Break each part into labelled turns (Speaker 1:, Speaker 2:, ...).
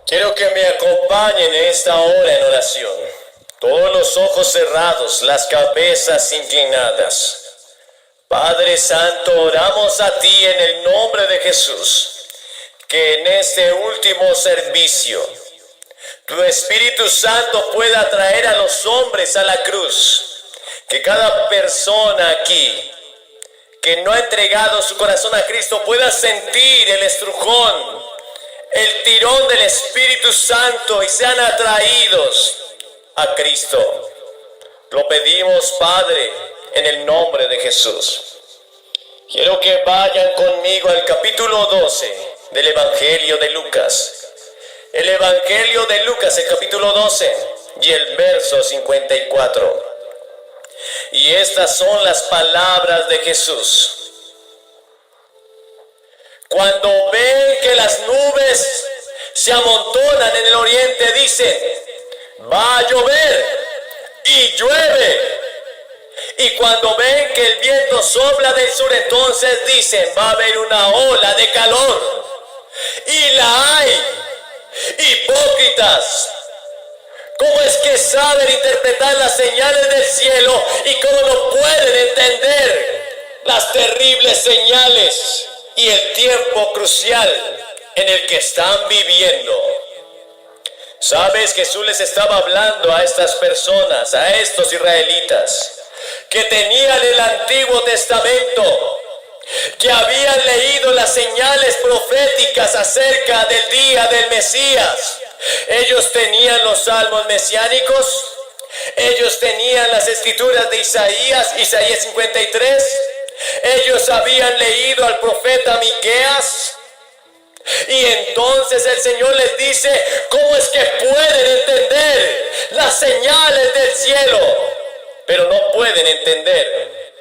Speaker 1: Quiero que me acompañen en esta hora en oración. Todos los ojos cerrados, las cabezas inclinadas. Padre Santo, oramos a ti en el nombre de Jesús, que en este último servicio, tu Espíritu Santo pueda traer a los hombres a la cruz. Que cada persona aquí que no ha entregado su corazón a Cristo pueda sentir el estrujón, el tirón del Espíritu Santo y sean atraídos a Cristo. Lo pedimos, Padre, en el nombre de Jesús. Quiero que vayan conmigo al capítulo 12 del Evangelio de Lucas. El Evangelio de Lucas, el capítulo 12 y el verso 54. Y estas son las palabras de Jesús. Cuando ven que las nubes se amontonan en el oriente, dicen: va a llover, y llueve. Y cuando ven que el viento sopla del sur, entonces dicen: va a haber una ola de calor. Y la hay. Hipócritas, ¿cómo es que saben interpretar las señales del cielo y cómo no pueden entender las terribles señales y el tiempo crucial en el que están viviendo? ¿Sabes? Jesús les estaba hablando a estas personas, a estos israelitas, que tenían el Antiguo Testamento, que habían leído las señales proféticas acerca del día del Mesías. Ellos tenían los salmos mesiánicos, ellos tenían las escrituras de Isaías 53, ellos habían leído al profeta Miqueas. Y entonces el Señor les dice: ¿cómo es que pueden entender las señales del cielo, pero no pueden entender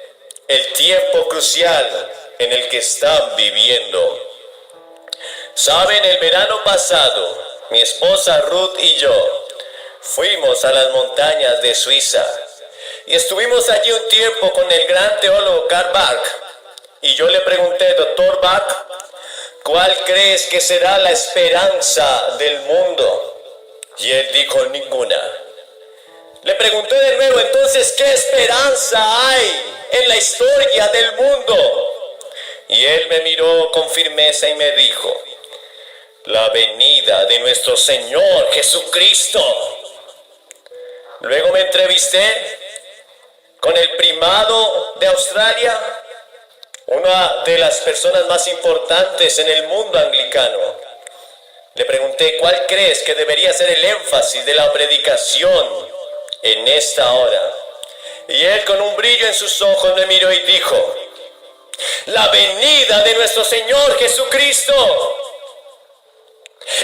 Speaker 1: el tiempo crucial en el que están viviendo? Saben, el verano pasado, mi esposa Ruth y yo fuimos a las montañas de Suiza y estuvimos allí un tiempo con el gran teólogo Karl Barth. Y yo le pregunté: doctor Barth, ¿cuál crees que será la esperanza del mundo? Y él dijo: ninguna. Le pregunté de nuevo: entonces, ¿qué esperanza hay en la historia del mundo? Y él me miró con firmeza y me dijo: la venida de nuestro Señor Jesucristo. Luego me entrevisté con el primado de Australia, una de las personas más importantes en el mundo anglicano. Le pregunté: ¿cuál crees que debería ser el énfasis de la predicación en esta hora? Y él, con un brillo en sus ojos, me miró y dijo: la venida de nuestro Señor Jesucristo.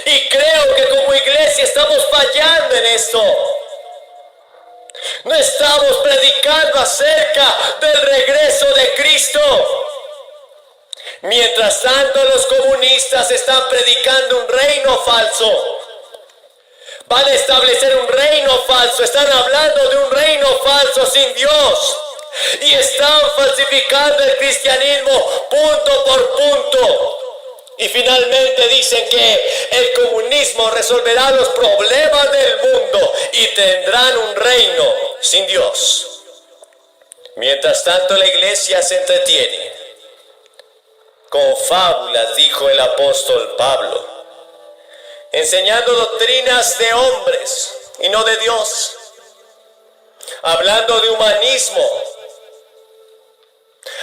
Speaker 1: Y creo que como iglesia estamos fallando en esto. No estamos predicando acerca del regreso de Cristo. Mientras tanto, los comunistas están predicando un reino falso. Van a establecer un reino falso. Están hablando de un reino falso sin Dios. Y están falsificando el cristianismo punto por punto. Y finalmente dicen que el comunismo resolverá los problemas del mundo y tendrán un reino sin Dios. Mientras tanto, la iglesia se entretiene con fábulas, dijo el apóstol Pablo, enseñando doctrinas de hombres y no de Dios, hablando de humanismo,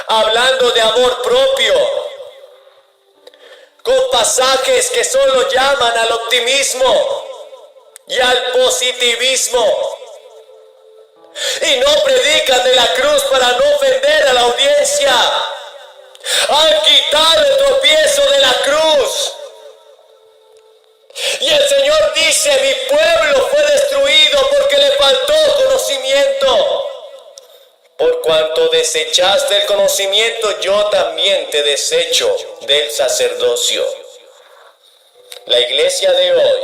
Speaker 1: hablando de amor propio, con pasajes que solo llaman al optimismo y al positivismo, y no predican de la cruz para no ofender a la audiencia. Han quitado el tropiezo de la cruz. Y el Señor dice: mi pueblo fue destruido porque le faltó conocimiento. Por cuanto desechaste el conocimiento, yo también te desecho del sacerdocio. La iglesia de hoy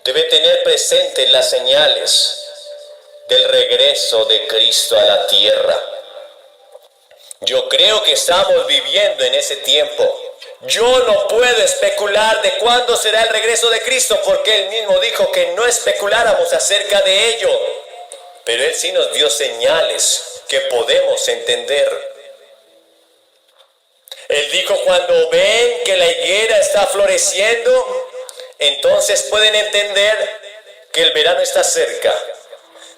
Speaker 1: debe tener presentes las señales del regreso de Cristo a la tierra. Yo creo que estamos viviendo en ese tiempo. Yo no puedo especular de cuándo será el regreso de Cristo, porque Él mismo dijo que no especuláramos acerca de ello. Pero Él sí nos dio señales que podemos entender. Él dijo, cuando ven que la higuera está floreciendo, entonces pueden entender que el verano está cerca.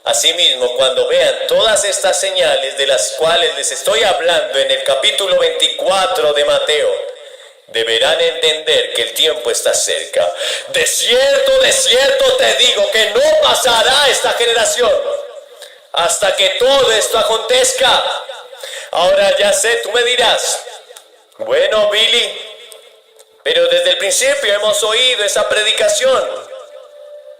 Speaker 1: Asimismo, cuando vean todas estas señales de las cuales les estoy hablando en el capítulo 24 de Mateo, deberán entender que el tiempo está cerca. De cierto te digo que no pasará esta generación hasta que todo esto acontezca. Ahora ya sé, tú me dirás, bueno, Billy, pero desde el principio hemos oído esa predicación.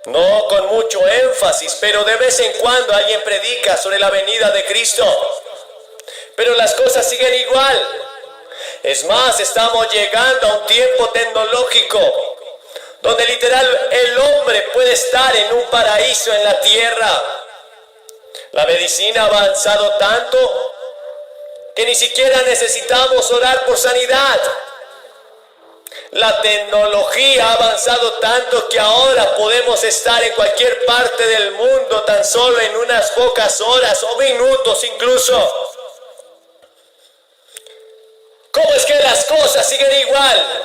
Speaker 1: No con mucho énfasis, pero de vez en cuando alguien predica sobre la venida de Cristo. Pero las cosas siguen igual. Es más, estamos llegando a un tiempo tecnológico donde literal el hombre puede estar en un paraíso en la tierra. La medicina ha avanzado tanto que ni siquiera necesitamos orar por sanidad. La tecnología ha avanzado tanto que ahora podemos estar en cualquier parte del mundo tan solo en unas pocas horas o minutos incluso. ¿Cómo es que las cosas siguen igual?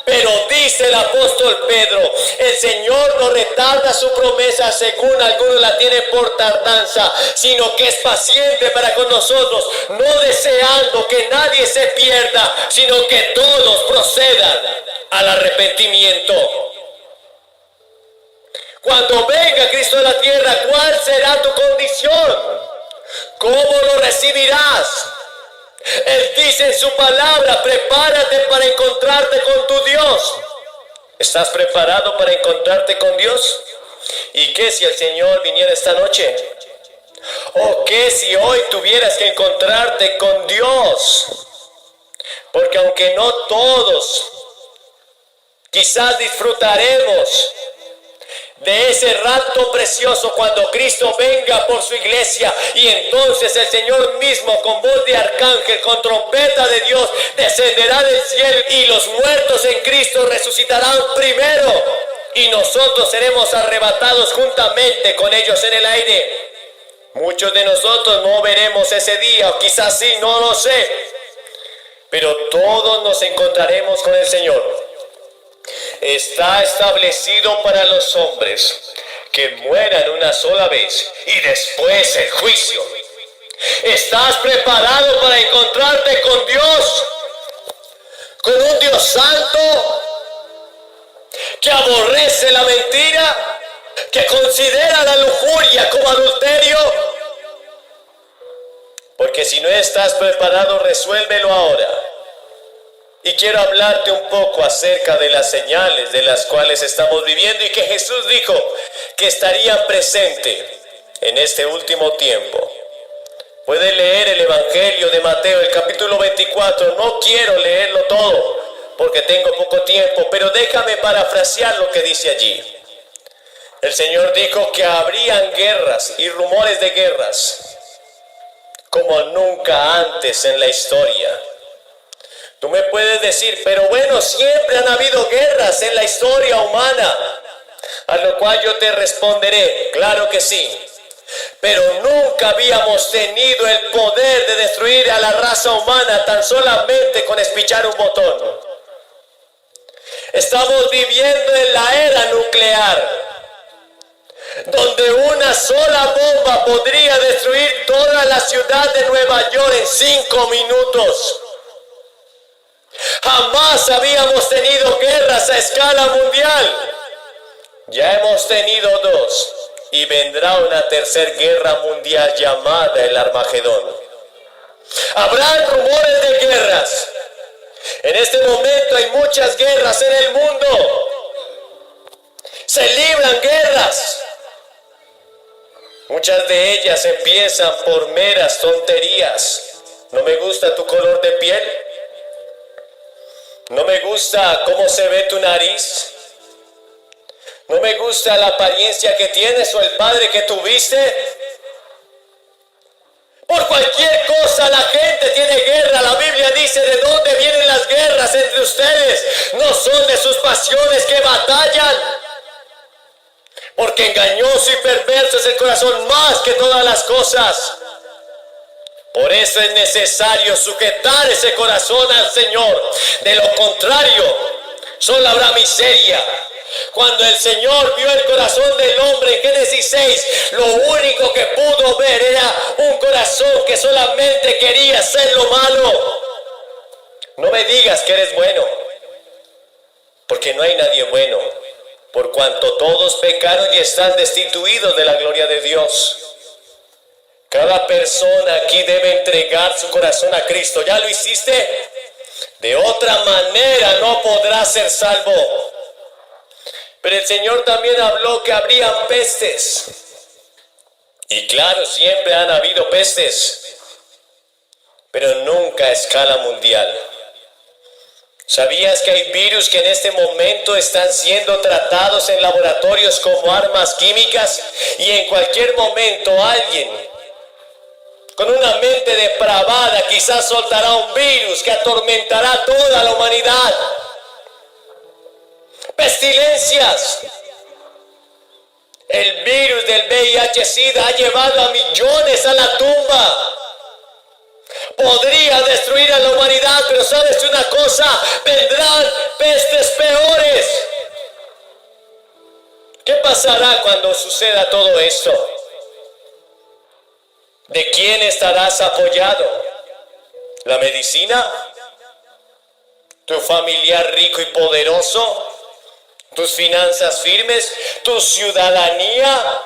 Speaker 1: Pero dice el apóstol Pedro, el Señor no retarda su promesa según algunos la tienen por tardanza, sino que es paciente para con nosotros, no deseando que nadie se pierda, sino que todos procedan al arrepentimiento. Cuando venga Cristo a la tierra, ¿cuál será tu condición? ¿Cómo lo recibirás? Él dice en su palabra, prepárate para encontrarte con tu Dios. ¿Estás preparado para encontrarte con Dios? ¿Y qué si el Señor viniera esta noche? ¿O qué si hoy tuvieras que encontrarte con Dios? Porque aunque no todos, quizás disfrutaremos de ese rato precioso cuando Cristo venga por su iglesia, y entonces el Señor mismo con voz de arcángel, con trompeta de Dios, descenderá del cielo y los muertos en Cristo resucitarán primero y nosotros seremos arrebatados juntamente con ellos en el aire. Muchos de nosotros no veremos ese día, o quizás sí, no lo sé, pero todos nos encontraremos con el Señor. Está establecido para los hombres que mueran una sola vez y después el juicio. ¿Estás preparado para encontrarte con Dios? Con un Dios santo que aborrece la mentira, que considera la lujuria como adulterio. Porque si no estás preparado, resuélvelo ahora. Y quiero hablarte un poco acerca de las señales de las cuales estamos viviendo y que Jesús dijo que estarían presentes en este último tiempo. Puedes leer el Evangelio de Mateo, el capítulo 24. No quiero leerlo todo porque tengo poco tiempo, pero déjame parafrasear lo que dice allí. El Señor dijo que habrían guerras y rumores de guerras como nunca antes en la historia. Tú me puedes decir, pero bueno, siempre han habido guerras en la historia humana. A lo cual yo te responderé, claro que sí. Pero nunca habíamos tenido el poder de destruir a la raza humana tan solamente con espichar un botón. Estamos viviendo en la era nuclear, donde una sola bomba podría destruir toda la ciudad de Nueva York en 5 minutos. Jamás habíamos tenido guerras a escala mundial. Ya hemos tenido 2 y vendrá una tercera guerra mundial llamada el Armagedón. Habrán rumores de guerras. En este momento hay muchas guerras en el mundo. Se libran guerras. Muchas de ellas empiezan por meras tonterías. ¿No me gusta tu color de piel? ¿No me gusta cómo se ve tu nariz? ¿No me gusta la apariencia que tienes o el padre que tuviste? Por cualquier cosa la gente tiene guerra. La Biblia dice: ¿de dónde vienen las guerras entre ustedes? No son de sus pasiones que batallan. Porque engañoso y perverso es el corazón más que todas las cosas. Por eso es necesario sujetar ese corazón al Señor. De lo contrario, solo habrá miseria. Cuando el Señor vio el corazón del hombre en Génesis 6, lo único que pudo ver era un corazón que solamente quería hacer lo malo. No me digas que eres bueno, porque no hay nadie bueno, por cuanto todos pecaron y están destituidos de la gloria de Dios. Cada persona aquí debe entregar su corazón a Cristo. ¿Ya lo hiciste? De otra manera no podrás ser salvo. Pero el Señor también habló que habrían pestes. Y claro, siempre han habido pestes, pero nunca a escala mundial. ¿Sabías que hay virus que en este momento están siendo tratados en laboratorios como armas químicas? Y en cualquier momento alguien con una mente depravada quizás soltará un virus que atormentará a toda la humanidad. Pestilencias. El virus del VIH-Sida ha llevado a millones a la tumba. Podría destruir a la humanidad, pero ¿sabes una cosa? Vendrán pestes peores. ¿Qué pasará cuando suceda todo esto? ¿De quién estarás apoyado? ¿La medicina? ¿Tu familiar rico y poderoso? ¿Tus finanzas firmes? ¿Tu ciudadanía?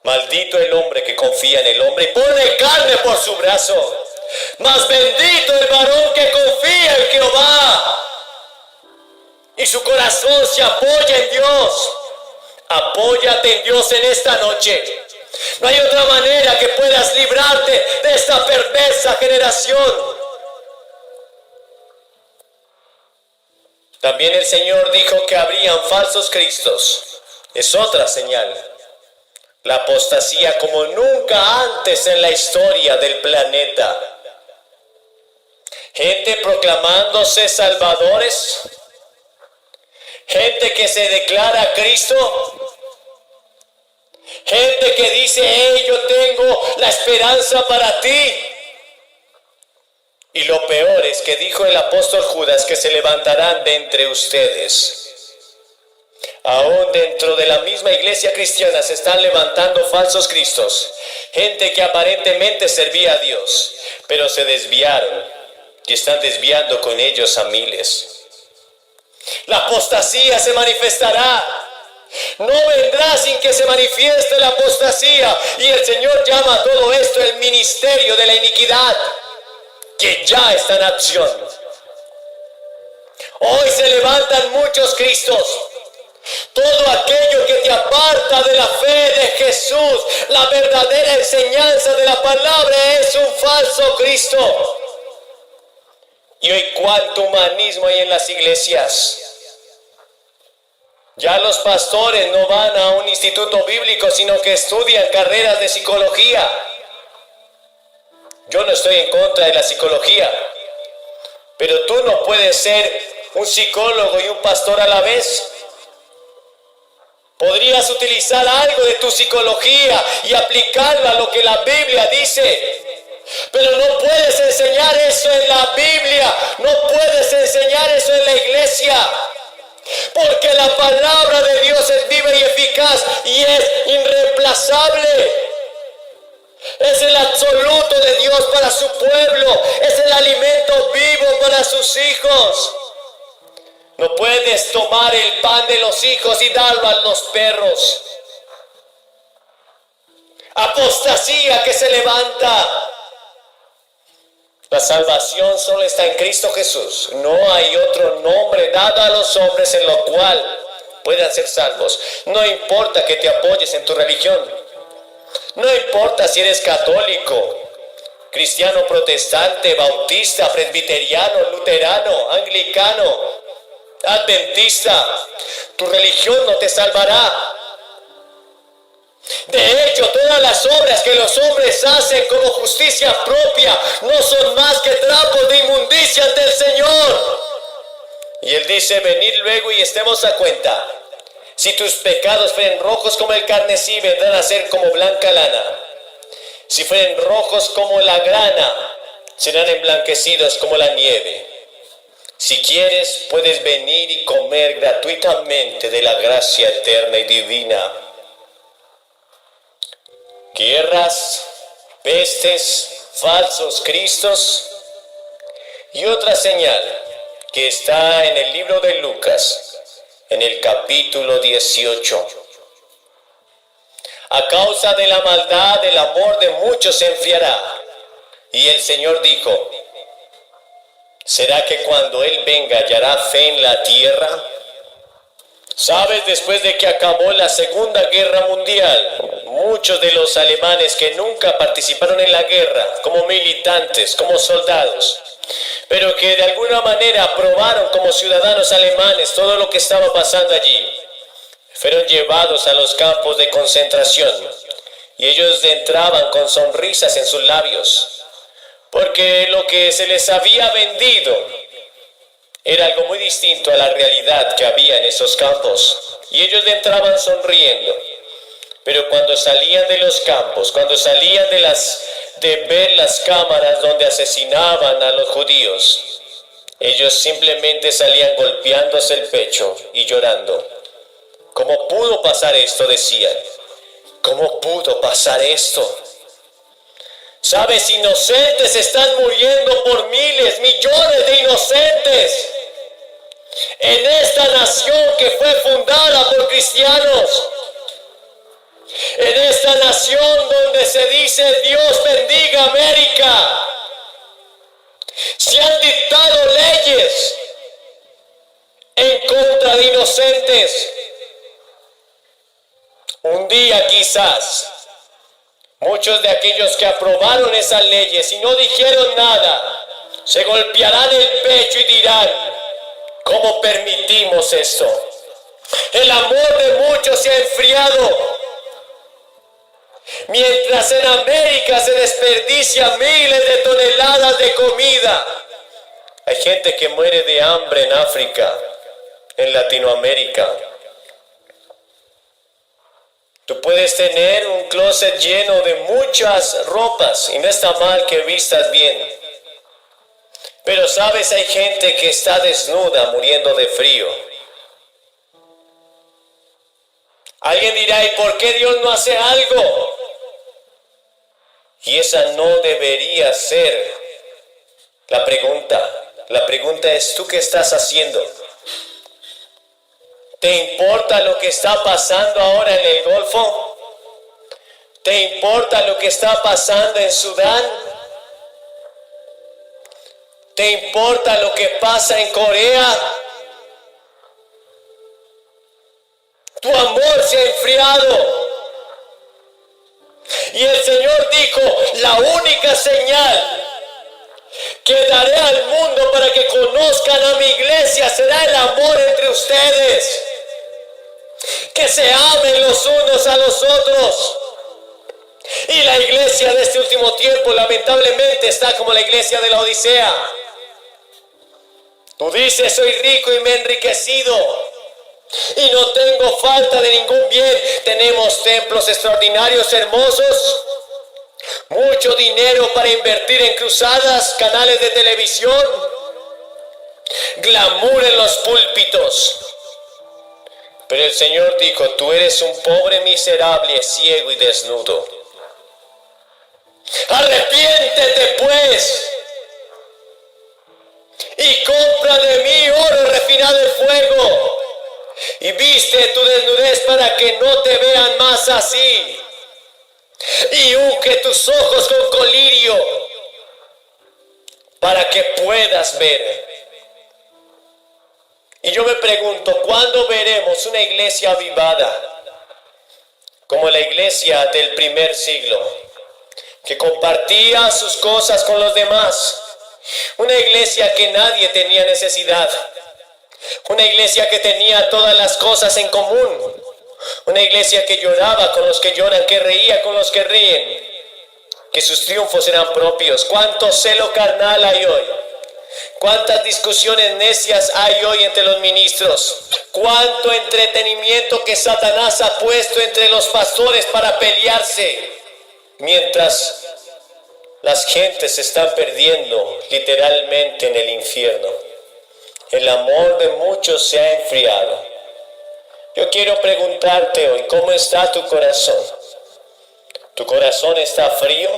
Speaker 1: Maldito el hombre que confía en el hombre y pone carne por su brazo. Mas bendito el varón que confía en Jehová y su corazón se apoya en Dios. Apóyate en Dios en esta noche. No hay otra manera que puedas librarte de esta perversa generación. También el Señor dijo que habrían falsos cristos. Es otra señal. La apostasía como nunca antes en la historia del planeta. Gente proclamándose salvadores. Gente que se declara a Cristo. Gente que dice: hey, yo tengo la esperanza para ti. Y lo peor es que dijo el apóstol Judas que se levantarán de entre ustedes. Aún dentro de la misma iglesia cristiana se están levantando falsos cristos. Gente que aparentemente servía a Dios, pero se desviaron y están desviando con ellos a miles. La apostasía se manifestará. No vendrá sin que se manifieste la apostasía. Y el Señor llama a todo esto el ministerio de la iniquidad, que ya está en acción. Hoy se levantan muchos cristos. Todo aquello que te aparta de la fe de Jesús, la verdadera enseñanza de la palabra, es un falso Cristo. Y hoy cuánto humanismo hay en las iglesias. Ya los pastores no van a un instituto bíblico, sino que estudian carreras de psicología. Yo no estoy en contra de la psicología, pero tú no puedes ser un psicólogo y un pastor a la vez. Podrías utilizar algo de tu psicología y aplicarlo a lo que la Biblia dice. Pero no puedes enseñar eso en la Biblia, no puedes enseñar eso en la iglesia. Porque la palabra de Dios es viva y eficaz y es irreemplazable. Es el absoluto de Dios para su pueblo. Es el alimento vivo para sus hijos. No puedes tomar el pan de los hijos y darlo a los perros. Apostasía que se levanta. La salvación solo está en Cristo Jesús. No hay otro nombre dado a los hombres en lo cual puedan ser salvos. No importa que te apoyes en tu religión. No importa si eres católico, cristiano, protestante, bautista, presbiteriano, luterano, anglicano, adventista. Tu religión no te salvará. De hecho, todas las obras que los hombres hacen como justicia propia no son más que trapos de inmundicia ante el Señor. Y Él dice, venid luego y estemos a cuenta. Si tus pecados fueren rojos como el carmesí, vendrán a ser como blanca lana. Si fueren rojos como la grana, serán emblanquecidos como la nieve. Si quieres, puedes venir y comer gratuitamente de la gracia eterna y divina. Guerras, pestes, falsos cristos y otra señal que está en el libro de Lucas, en el capítulo 18. A causa de la maldad, el amor de muchos se enfriará. Y el Señor dijo, ¿será que cuando Él venga hallará fe en la tierra? ¿Sabes? Después de que acabó la Segunda Guerra Mundial, muchos de los alemanes que nunca participaron en la guerra, como militantes, como soldados, pero que de alguna manera aprobaron como ciudadanos alemanes todo lo que estaba pasando allí, fueron llevados a los campos de concentración y ellos entraban con sonrisas en sus labios, porque lo que se les había vendido era algo muy distinto a la realidad que había en esos campos. Y ellos entraban sonriendo. Pero cuando salían de los campos, cuando salían de ver las cámaras donde asesinaban a los judíos, ellos simplemente salían golpeándose el pecho y llorando. ¿Cómo pudo pasar esto?, decían. ¿Cómo pudo pasar esto? ¿Sabes? Inocentes están muriendo por miles, millones de inocentes en esta nación que fue fundada por cristianos, en esta nación donde se dice Dios bendiga América. Se han dictado leyes en contra de inocentes. Un día quizás muchos de aquellos que aprobaron esas leyes y no dijeron nada, se golpearán el pecho y dirán, ¿cómo permitimos esto? El amor de muchos se ha enfriado. Mientras en América se desperdicia miles de toneladas de comida, hay gente que muere de hambre en África, en Latinoamérica. Tú puedes tener un closet lleno de muchas ropas y no está mal que vistas bien. Pero sabes, hay gente que está desnuda muriendo de frío. Alguien dirá, ¿y por qué Dios no hace algo? Y esa no debería ser la pregunta. La pregunta es, ¿tú qué estás haciendo? ¿Te importa lo que está pasando ahora en el Golfo? ¿Te importa lo que está pasando en Sudán? ¿Te importa lo que pasa en Corea? Tu amor se ha enfriado. Y el Señor dijo, la única señal que daré al mundo para que conozcan a mi iglesia será el amor entre ustedes. Que se amen los unos a los otros. Y la iglesia de este último tiempo lamentablemente está como la iglesia de la Odisea. Tú dices, soy rico y me he enriquecido y no tengo falta de ningún bien. Tenemos templos extraordinarios, hermosos, mucho dinero para invertir en cruzadas, canales de televisión, glamour en los púlpitos. Pero el Señor dijo, tú eres un pobre miserable, ciego y desnudo. Arrepiéntete pues y compra de mí oro refinado en fuego y viste tu desnudez para que no te vean más así, y unge tus ojos con colirio para que puedas ver. Y yo me pregunto, ¿cuándo veremos una iglesia avivada como la iglesia del primer siglo, que compartía sus cosas con los demás? Una iglesia que nadie tenía necesidad. Una iglesia que tenía todas las cosas en común. Una iglesia que lloraba con los que lloran, que reía con los que ríen, que sus triunfos eran propios. ¿Cuánto celo carnal hay hoy? ¿Cuántas discusiones necias hay hoy entre los ministros? ¿Cuánto entretenimiento que Satanás ha puesto entre los pastores para pelearse? Mientras las gentes se están perdiendo literalmente en el infierno. El amor de muchos se ha enfriado. Yo quiero preguntarte hoy, ¿cómo está tu corazón? ¿Tu corazón está frío?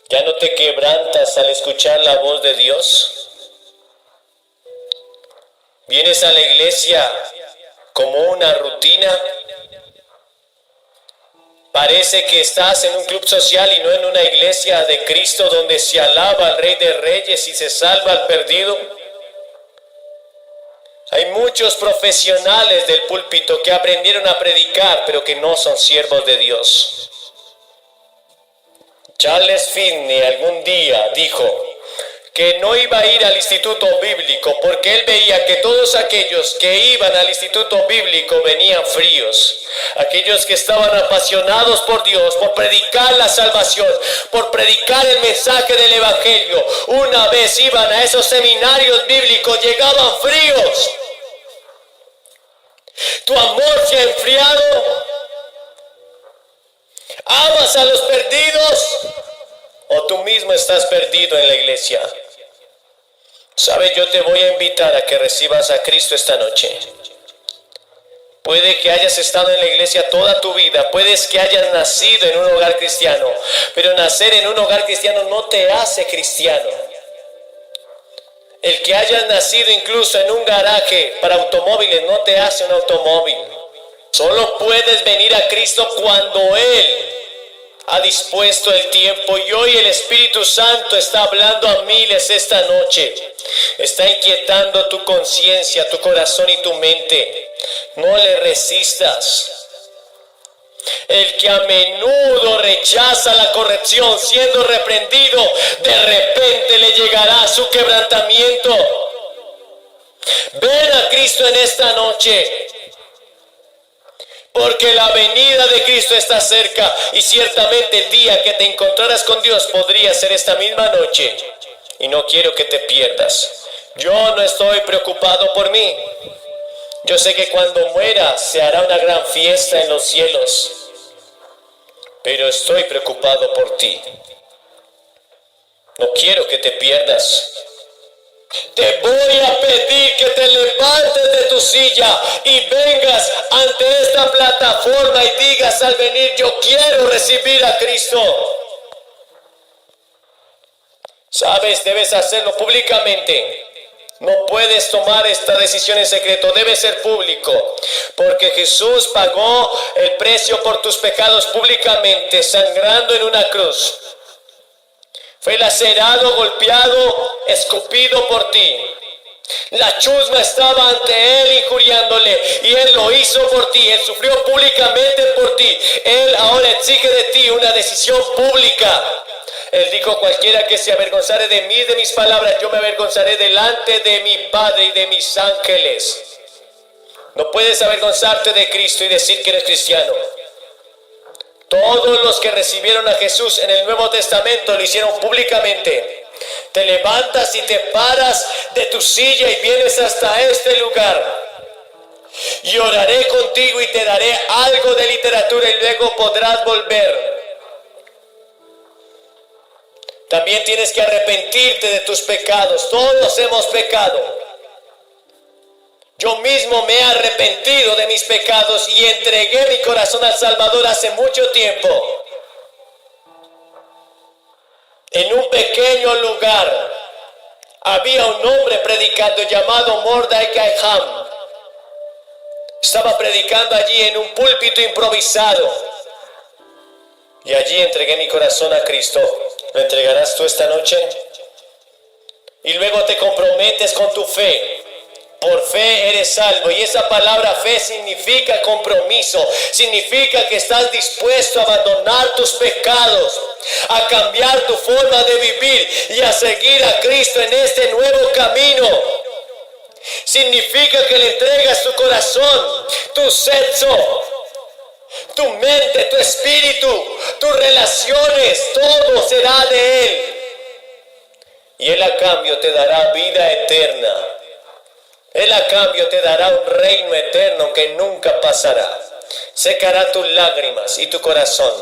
Speaker 1: ¿Ya no te quebrantas al escuchar la voz de Dios? ¿Vienes a la iglesia como una rutina? Parece que estás en un club social y no en una iglesia de Cristo donde se alaba al Rey de Reyes y se salva al perdido. Hay muchos profesionales del púlpito que aprendieron a predicar, pero que no son siervos de Dios. Charles Finney algún día dijo que no iba a ir al instituto bíblico porque él veía que todos aquellos que iban al instituto bíblico venían fríos. Aquellos que estaban apasionados por Dios, por predicar la salvación, por predicar el mensaje del evangelio, una vez iban a esos seminarios bíblicos, llegaban fríos. ¿Tu amor se ha enfriado? ¿Amas a los perdidos? ¿O tú mismo estás perdido en la iglesia? ¿Sabes? Yo te voy a invitar a que recibas a Cristo esta noche. Puede que hayas estado en la iglesia toda tu vida, puedes que hayas nacido en un hogar cristiano, pero nacer en un hogar cristiano no te hace cristiano. El que hayas nacido incluso en un garaje para automóviles no te hace un automóvil. Solo puedes venir a Cristo cuando Él ha dispuesto el tiempo, y hoy el Espíritu Santo está hablando a miles esta noche. Está inquietando tu conciencia, tu corazón y tu mente. No le resistas. El que a menudo rechaza la corrección, siendo reprendido, de repente le llegará su quebrantamiento. Ven a Cristo en esta noche, porque la venida de Cristo está cerca, y ciertamente el día que te encontrarás con Dios podría ser esta misma noche, y no quiero que te pierdas. Yo no estoy preocupado por mí. Yo sé que cuando muera se hará una gran fiesta en los cielos, pero estoy preocupado por ti. No quiero que te pierdas. Te voy a pedir que te levantes de tu silla y vengas ante esta plataforma y digas al venir: yo quiero recibir a Cristo. Sabes, debes hacerlo públicamente. No puedes tomar esta decisión en secreto, debe ser público, porque Jesús pagó el precio por tus pecados públicamente, sangrando en una cruz. Fue lacerado, golpeado, escupido por ti. La chusma estaba ante Él injuriándole, y Él lo hizo por ti. Él sufrió públicamente por ti. Él ahora exige de ti una decisión pública. Él dijo: cualquiera que se avergonzare de mí, de mis palabras, yo me avergonzaré delante de mi Padre y de mis ángeles. No puedes avergonzarte de Cristo y decir que eres cristiano. Todos los que recibieron a Jesús en el Nuevo Testamento lo hicieron públicamente. Te levantas y te paras de tu silla y vienes hasta este lugar. Y oraré contigo y te daré algo de literatura y luego podrás volver. También tienes que arrepentirte de tus pecados. Todos hemos pecado. Yo mismo me he arrepentido de mis pecados y entregué mi corazón al Salvador hace mucho tiempo. En un pequeño lugar había un hombre predicando llamado Mordecai Ham. Estaba predicando allí en un púlpito improvisado. Y allí entregué mi corazón a Cristo. ¿Lo entregarás tú esta noche? Y luego te comprometes con tu fe. Por fe eres salvo. Y esa palabra fe significa compromiso. Significa que estás dispuesto a abandonar tus pecados, a cambiar tu forma de vivir y a seguir a Cristo en este nuevo camino. Significa que le entregas tu corazón, tu sexo, tu mente, tu espíritu, tus relaciones, todo será de Él. Y Él a cambio te dará vida eterna. Él a cambio te dará un reino eterno que nunca pasará. Secará tus lágrimas y tu corazón.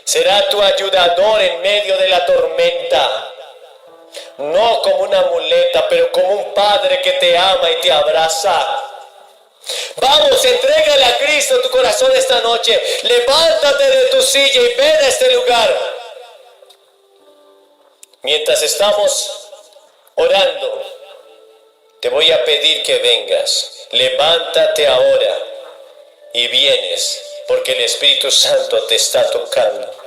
Speaker 1: Será tu ayudador en medio de la tormenta. No como una muleta, pero como un padre que te ama y te abraza. Vamos, entrégale a Cristo tu corazón esta noche. Levántate de tu silla y ven a este lugar. Mientras estamos orando, te voy a pedir que vengas. Levántate ahora y vienes, porque el Espíritu Santo te está tocando.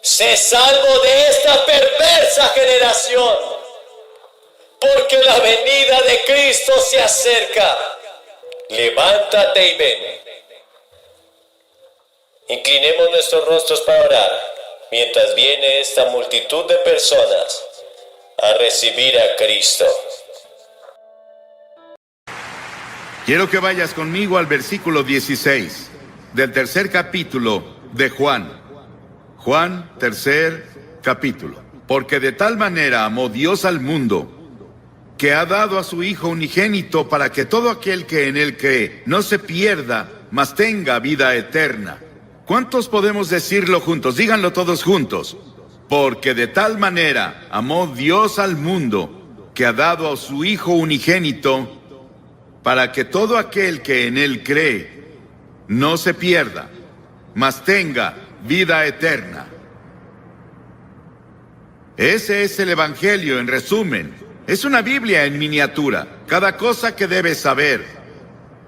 Speaker 1: Sé salvo de esta perversa generación, porque la venida de Cristo se acerca. Levántate y ven. Inclinemos nuestros rostros para orar, mientras viene esta multitud de personas a recibir a Cristo.
Speaker 2: Quiero que vayas conmigo al versículo 16 del tercer capítulo de Juan. Juan, tercer capítulo. Porque de tal manera amó Dios al mundo, que ha dado a su Hijo unigénito, para que todo aquel que en Él cree no se pierda, mas tenga vida eterna. ¿Cuántos podemos decirlo juntos? Díganlo todos juntos. Porque de tal manera amó Dios al mundo, que ha dado a su Hijo unigénito, para que todo aquel que en Él cree no se pierda, mas tenga vida eterna. Ese es el Evangelio en resumen. Es una Biblia en miniatura. Cada cosa que debes saber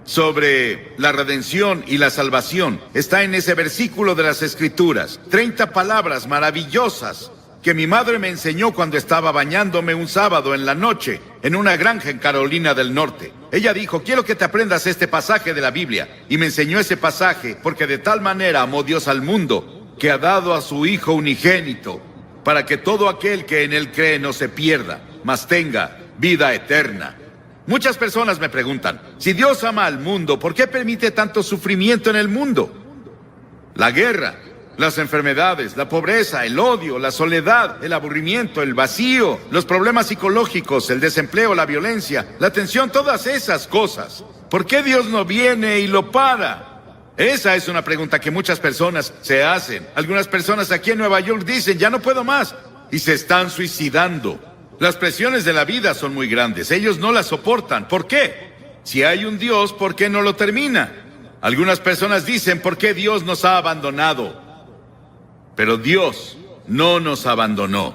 Speaker 2: sobre la redención y la salvación está en ese versículo de las Escrituras. 30 palabras maravillosas que mi madre me enseñó cuando estaba bañándome un sábado en la noche en una granja en Carolina del Norte. Ella dijo: quiero que te aprendas este pasaje de la Biblia. Y me enseñó ese pasaje: porque de tal manera amó Dios al mundo, que ha dado a su Hijo unigénito, para que todo aquel que en Él cree no se pierda, mas tenga vida eterna. Muchas personas me preguntan: si Dios ama al mundo, ¿por qué permite tanto sufrimiento en el mundo? La guerra, las enfermedades, la pobreza, el odio, la soledad, el aburrimiento, el vacío, los problemas psicológicos, el desempleo, la violencia, la tensión, todas esas cosas. ¿Por qué Dios no viene y lo para? Esa es una pregunta que muchas personas se hacen. Algunas personas aquí en Nueva York dicen: ya no puedo más, y se están suicidando. Las presiones de la vida son muy grandes. Ellos no las soportan. ¿Por qué? Si hay un Dios, ¿por qué no lo termina? Algunas personas dicen: ¿por qué Dios nos ha abandonado? Pero Dios no nos abandonó.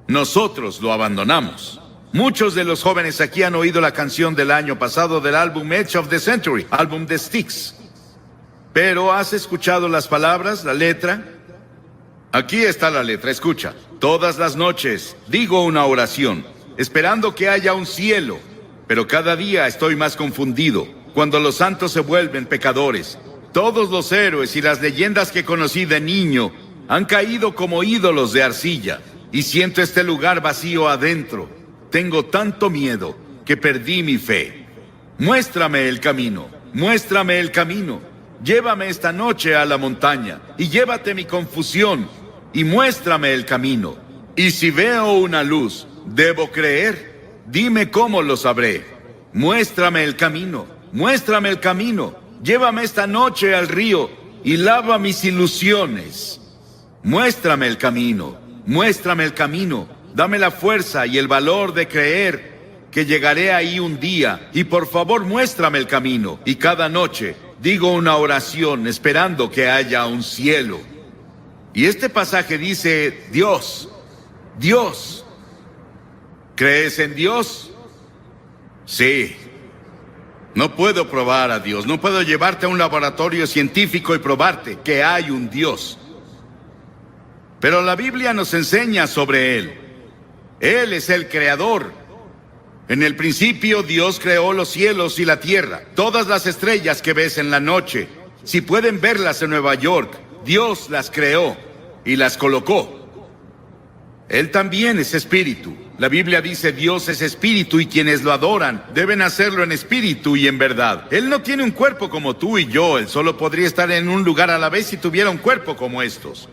Speaker 2: Nosotros lo abandonamos. Muchos de los jóvenes aquí han oído la canción del año pasado del álbum Edge of the Century, álbum de Styx. Pero ¿has escuchado las palabras, la letra? Aquí está la letra, escucha. Todas las noches digo una oración, esperando que haya un cielo, pero cada día estoy más confundido, cuando los santos se vuelven pecadores. Todos los héroes y las leyendas que conocí de niño han caído como ídolos de arcilla, y siento este lugar vacío adentro. Tengo tanto miedo que perdí mi fe. Muéstrame el camino, muéstrame el camino. Llévame esta noche a la montaña y llévate mi confusión y muéstrame el camino. Y si veo una luz, ¿debo creer? Dime cómo lo sabré. Muéstrame el camino, muéstrame el camino. Llévame esta noche al río y lava mis ilusiones. Muéstrame el camino, muéstrame el camino. Dame la fuerza y el valor de creer que llegaré ahí un día. Y por favor, muéstrame el camino. Y cada noche digo una oración esperando que haya un cielo. Y este pasaje dice: Dios, Dios. ¿Crees en Dios? Sí. No puedo probar a Dios. No puedo llevarte a un laboratorio científico y probarte que hay un Dios. Pero la Biblia nos enseña sobre Él. Él es el creador. En el principio Dios creó los cielos y la tierra. Todas las estrellas que ves en la noche, si pueden verlas en Nueva York, Dios las creó y las colocó. Él también es espíritu. La Biblia dice Dios es espíritu y quienes lo adoran deben hacerlo en espíritu y en verdad. Él no tiene un cuerpo como tú y yo. Él solo podría estar en un lugar a la vez si tuviera un cuerpo como estos.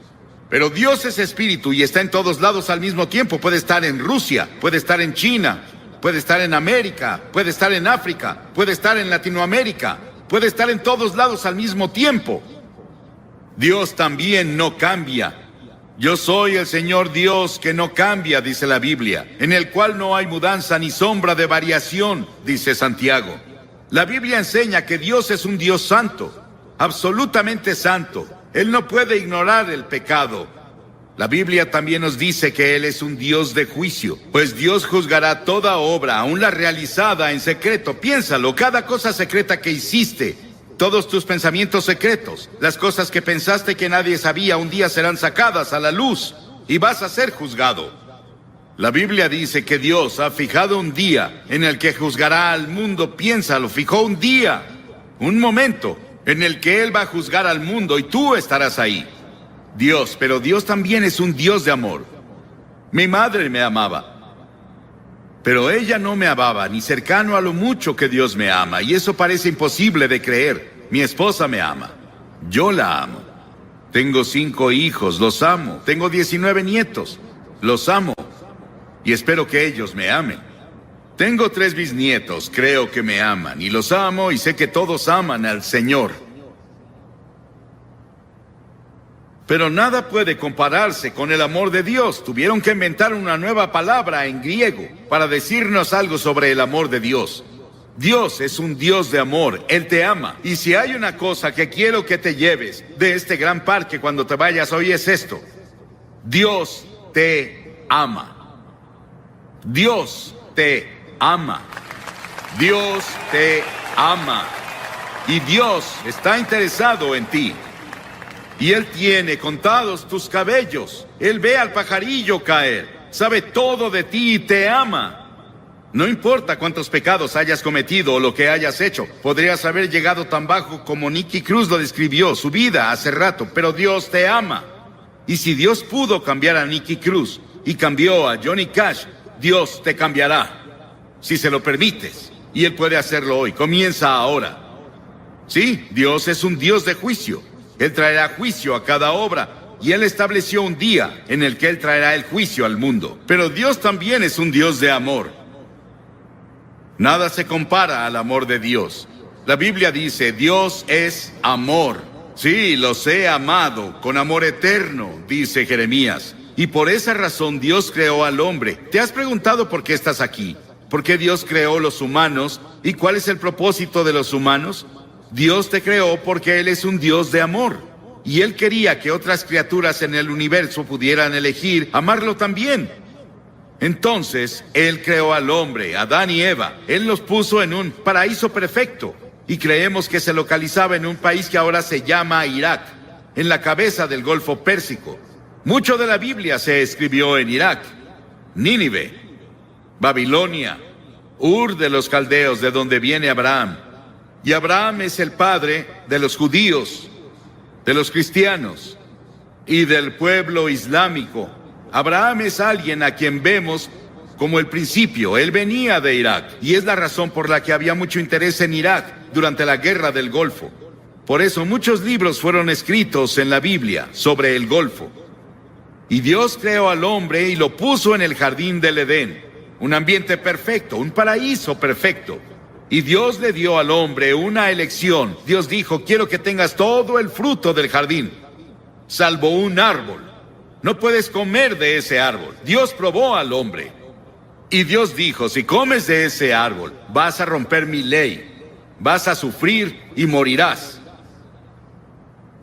Speaker 2: Pero Dios es espíritu y está en todos lados al mismo tiempo. Puede estar en Rusia, puede estar en China, puede estar en América, puede estar en África, puede estar en Latinoamérica, puede estar en todos lados al mismo tiempo. Dios también no cambia. Yo soy el Señor Dios que no cambia, dice la Biblia, en el cual no hay mudanza ni sombra de variación, dice Santiago. La Biblia enseña que Dios es un Dios santo, absolutamente santo. Él no puede ignorar el pecado. La Biblia también nos dice que Él es un Dios de juicio, pues Dios juzgará toda obra, aun la realizada en secreto. Piénsalo, cada cosa secreta que hiciste, todos tus pensamientos secretos, las cosas que pensaste que nadie sabía, un día serán sacadas a la luz y vas a ser juzgado. La Biblia dice que Dios ha fijado un día en el que juzgará al mundo. Piénsalo, fijó un día, un momento en el que Él va a juzgar al mundo y tú estarás ahí. Dios, pero Dios también es un Dios de amor. Mi madre me amaba, pero ella no me amaba ni cercano a lo mucho que Dios me ama, y eso parece imposible de creer. Mi esposa me ama, yo la amo. Tengo 5 hijos, los amo. Tengo 19 nietos, los amo, y espero que ellos me amen. Tengo 3 bisnietos, creo que me aman, y los amo, y sé que todos aman al Señor. Pero nada puede compararse con el amor de Dios. Tuvieron que inventar una nueva palabra en griego para decirnos algo sobre el amor de Dios. Dios es un Dios de amor, Él te ama. Y si hay una cosa que quiero que te lleves de este gran parque cuando te vayas hoy es esto: Dios te ama. Dios te ama. Dios te ama. Y Dios está interesado en ti. Y Él tiene contados tus cabellos. Él ve al pajarillo caer. Sabe todo de ti y te ama. No importa cuántos pecados hayas cometido o lo que hayas hecho. Podrías haber llegado tan bajo como Nicky Cruz lo describió, su vida hace rato. Pero Dios te ama. Y si Dios pudo cambiar a Nicky Cruz y cambió a Johnny Cash, Dios te cambiará, si se lo permites. Y Él puede hacerlo hoy. Comienza ahora. Sí, Dios es un Dios de juicio. Él traerá juicio a cada obra, y Él estableció un día en el que Él traerá el juicio al mundo. Pero Dios también es un Dios de amor. Nada se compara al amor de Dios. La Biblia dice, Dios es amor. Sí, los he amado con amor eterno, dice Jeremías. Y por esa razón Dios creó al hombre. ¿Te has preguntado por qué estás aquí? ¿Por qué Dios creó los humanos? ¿Y cuál es el propósito de los humanos? Dios te creó porque Él es un Dios de amor. Y Él quería que otras criaturas en el universo pudieran elegir amarlo también. Entonces, Él creó al hombre, Adán y Eva. Él los puso en un paraíso perfecto. Y creemos que se localizaba en un país que ahora se llama Irak, en la cabeza del Golfo Pérsico. Mucho de la Biblia se escribió en Irak, Nínive, Babilonia, Ur de los caldeos, de donde viene Abraham. Y Abraham es el padre de los judíos, de los cristianos y del pueblo islámico. Abraham es alguien a quien vemos como el principio. Él venía de Irak y es la razón por la que había mucho interés en Irak durante la guerra del Golfo. Por eso muchos libros fueron escritos en la Biblia sobre el Golfo. Y Dios creó al hombre y lo puso en el jardín del Edén, un ambiente perfecto, un paraíso perfecto. Y Dios le dio al hombre una elección. Dios dijo, quiero que tengas todo el fruto del jardín, salvo un árbol. No puedes comer de ese árbol. Dios probó al hombre. Y Dios dijo, si comes de ese árbol, vas a romper mi ley. Vas a sufrir y morirás.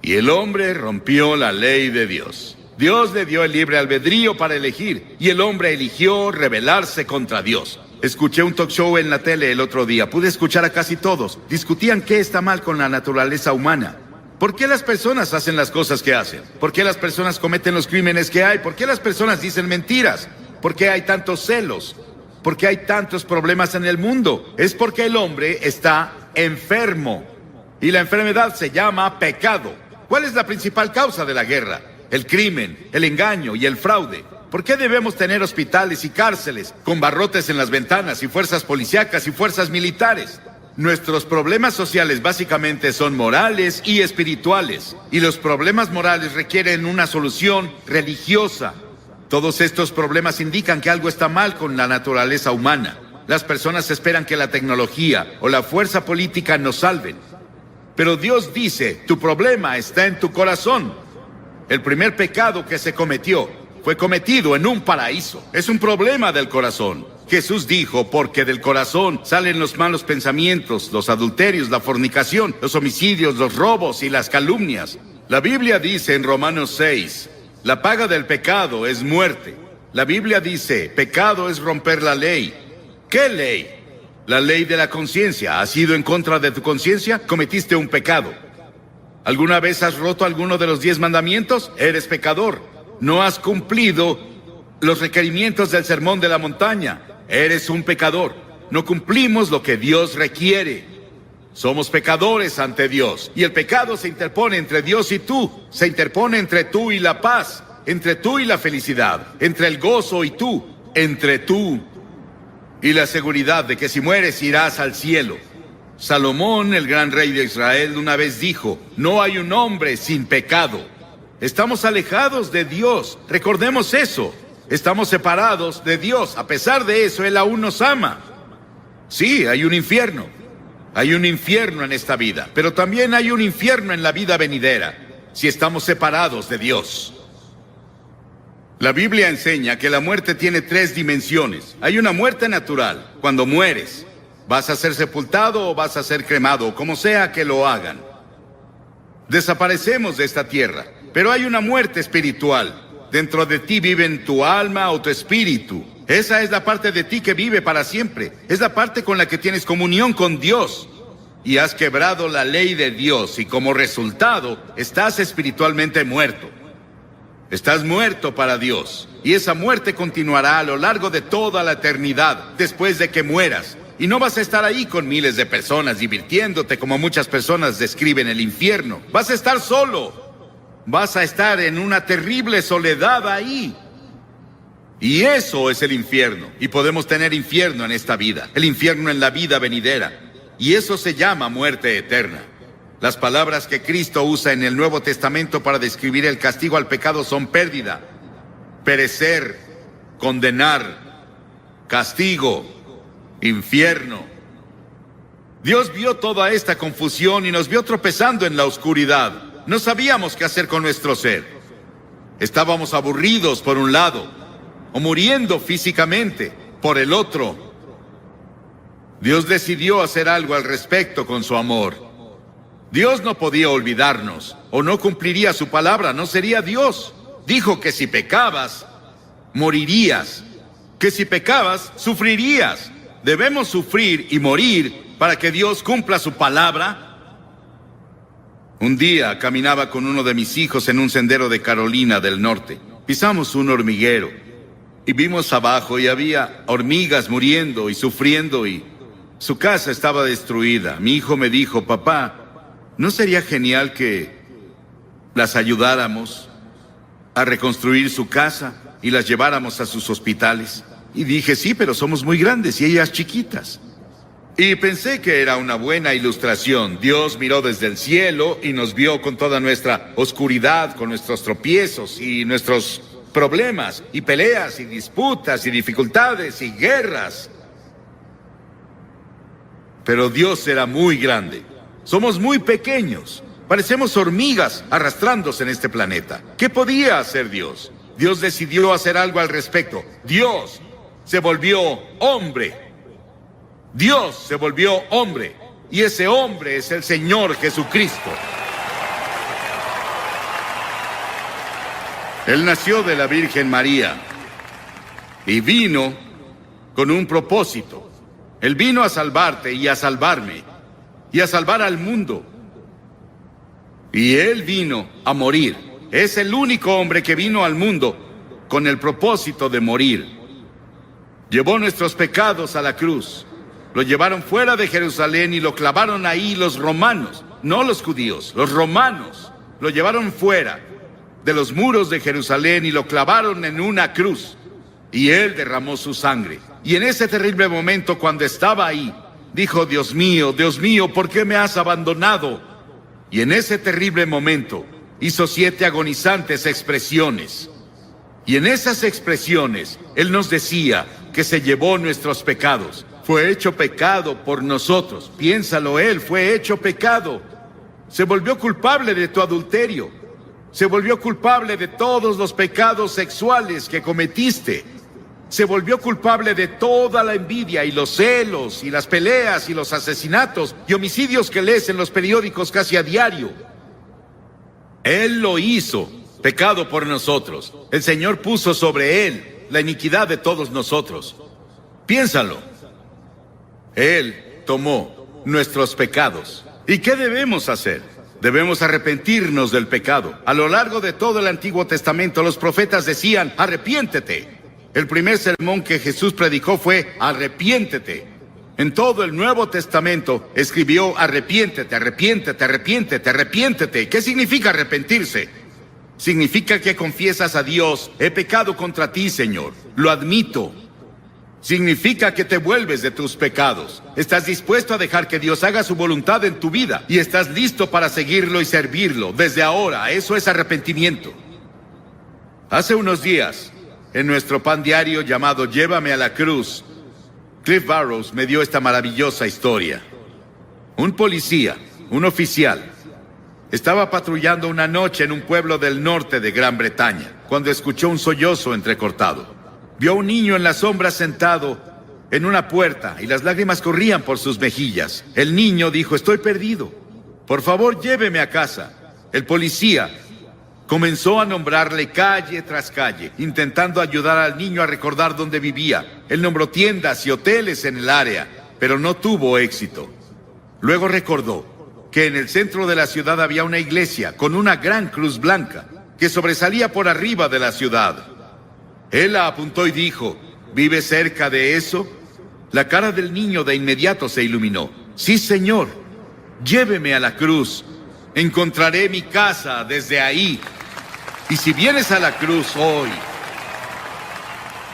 Speaker 2: Y el hombre rompió la ley de Dios. Dios le dio el libre albedrío para elegir, y el hombre eligió rebelarse contra Dios. Escuché un talk show en la tele el otro día. Pude escuchar a casi todos. Discutían qué está mal con la naturaleza humana. ¿Por qué las personas hacen las cosas que hacen? ¿Por qué las personas cometen los crímenes que hay? ¿Por qué las personas dicen mentiras? ¿Por qué hay tantos celos? ¿Por qué hay tantos problemas en el mundo? Es porque el hombre está enfermo. Y la enfermedad se llama pecado. ¿Cuál es la principal causa de la guerra? El crimen, el engaño y el fraude. ¿Por qué debemos tener hospitales y cárceles con barrotes en las ventanas y fuerzas policíacas y fuerzas militares? Nuestros problemas sociales básicamente son morales y espirituales, y los problemas morales requieren una solución religiosa. Todos estos problemas indican que algo está mal con la naturaleza humana. Las personas esperan que la tecnología o la fuerza política nos salven. Pero Dios dice, tu problema está en tu corazón. El primer pecado que se cometió fue cometido en un paraíso. Es un problema del corazón. Jesús dijo, porque del corazón salen los malos pensamientos, los adulterios, la fornicación, los homicidios, los robos y las calumnias. La Biblia dice en Romanos 6, la paga del pecado es muerte. La Biblia dice, pecado es romper la ley. ¿Qué ley? La ley de la conciencia. ¿Has ido en contra de tu conciencia? Cometiste un pecado. ¿Alguna vez has roto alguno de los 10 mandamientos? Eres pecador. No has cumplido los requerimientos del sermón de la montaña. Eres un pecador. No cumplimos lo que Dios requiere. Somos pecadores ante Dios. Y el pecado se interpone entre Dios y tú. Se interpone entre tú y la paz. Entre tú y la felicidad. Entre el gozo y tú. Entre tú y la seguridad de que si mueres irás al cielo. Salomón, el gran rey de Israel, una vez dijo, no hay un hombre sin pecado. Estamos alejados de Dios. Recordemos eso. Estamos separados de Dios. A pesar de eso, Él aún nos ama. Sí, hay un infierno. Hay un infierno en esta vida, pero también hay un infierno en la vida venidera, si estamos separados de Dios. La Biblia enseña que la muerte tiene 3 dimensiones. Hay una muerte natural. Cuando mueres, vas a ser sepultado o vas a ser cremado, o como sea que lo hagan. Desaparecemos de esta tierra. Pero hay una muerte espiritual. Dentro de ti viven tu alma o tu espíritu. Esa es la parte de ti que vive para siempre. Es la parte con la que tienes comunión con Dios. Y has quebrado la ley de Dios y como resultado estás espiritualmente muerto. Estás muerto para Dios. Y esa muerte continuará a lo largo de toda la eternidad después de que mueras. Y no vas a estar ahí con miles de personas divirtiéndote como muchas personas describen el infierno. Vas a estar solo. Vas a estar en una terrible soledad ahí. Y eso es el infierno. Y podemos tener infierno en esta vida. El infierno en la vida venidera. Y eso se llama muerte eterna. Las palabras que Cristo usa en el Nuevo Testamento para describir el castigo al pecado son pérdida, perecer, condenar, castigo, infierno. Dios vio toda esta confusión y nos vio tropezando en la oscuridad. No sabíamos qué hacer con nuestro ser. Estábamos aburridos por un lado, o muriendo físicamente por el otro. Dios decidió hacer algo al respecto con su amor. Dios no podía olvidarnos, o no cumpliría su palabra, no sería Dios. Dijo que si pecabas, morirías. Que si pecabas, sufrirías. ¿Debemos sufrir y morir para que Dios cumpla su palabra? Un día caminaba con uno de mis hijos en un sendero de Carolina del Norte. Pisamos un hormiguero y vimos abajo y había hormigas muriendo y sufriendo y su casa estaba destruida. Mi hijo me dijo, papá, ¿no sería genial que las ayudáramos a reconstruir su casa y las lleváramos a sus hospitales? Y dije, sí, pero somos muy grandes y ellas chiquitas. Y pensé que era una buena ilustración. Dios miró desde el cielo y nos vio con toda nuestra oscuridad, con nuestros tropiezos y nuestros problemas y peleas y disputas y dificultades y guerras. Pero Dios era muy grande. Somos muy pequeños. Parecemos hormigas arrastrándose en este planeta. ¿Qué podía hacer Dios? Dios decidió hacer algo al respecto. Dios se volvió hombre. Dios se volvió hombre. Y ese hombre es el Señor Jesucristo. Él nació de la Virgen María y vino con un propósito. Él vino a salvarte y a salvarme y a salvar al mundo. Y Él vino a morir. Es el único hombre que vino al mundo con el propósito de morir. Llevó nuestros pecados a la cruz. Lo llevaron fuera de Jerusalén y lo clavaron ahí los romanos, no los judíos, los romanos. Lo llevaron fuera. de los muros de Jerusalén y lo clavaron en una cruz. Y Él derramó su sangre. Y en ese terrible momento, cuando estaba ahí, dijo: Dios mío, ¿por qué me has abandonado? Y en ese terrible momento hizo 7 agonizantes expresiones. Y en esas expresiones Él nos decía que se llevó nuestros pecados. Fue hecho pecado por nosotros. Piénsalo, Él fue hecho pecado. Se volvió culpable de tu adulterio. Se volvió culpable de todos los pecados sexuales que cometiste. Se volvió culpable de toda la envidia y los celos y las peleas y los asesinatos y homicidios que lees en los periódicos casi a diario. Él lo hizo, pecado por nosotros. El Señor puso sobre Él la iniquidad de todos nosotros. Piénsalo. Él tomó nuestros pecados. ¿Y qué debemos hacer? Debemos arrepentirnos del pecado. A lo largo de todo el Antiguo Testamento, los profetas decían: arrepiéntete. El primer sermón que Jesús predicó fue: arrepiéntete. En todo el Nuevo Testamento escribió: arrepiéntete, arrepiéntete, arrepiéntete, arrepiéntete. ¿Qué significa arrepentirse? Significa que confiesas a Dios: he pecado contra ti, Señor, lo admito. Significa que te vuelves de tus pecados. Estás dispuesto a dejar que Dios haga su voluntad en tu vida y estás listo para seguirlo y servirlo desde ahora. Eso es arrepentimiento. Hace unos días, en nuestro pan diario llamado Llévame a la Cruz, Cliff Barrows me dio esta maravillosa historia. Un policía, un oficial, estaba patrullando una noche en un pueblo del norte de Gran Bretaña, cuando escuchó un sollozo entrecortado. Vio a un niño en la sombra sentado en una puerta y las lágrimas corrían por sus mejillas. El niño dijo: estoy perdido. Por favor, lléveme a casa. El policía comenzó a nombrarle calle tras calle, intentando ayudar al niño a recordar dónde vivía. Él nombró tiendas y hoteles en el área, pero no tuvo éxito. Luego recordó que en el centro de la ciudad había una iglesia con una gran cruz blanca que sobresalía por arriba de la ciudad. Él la apuntó y dijo: ¿vive cerca de eso? La cara del niño de inmediato se iluminó. Sí, señor, lléveme a la cruz. Encontraré mi casa desde ahí. Y si vienes a la cruz hoy,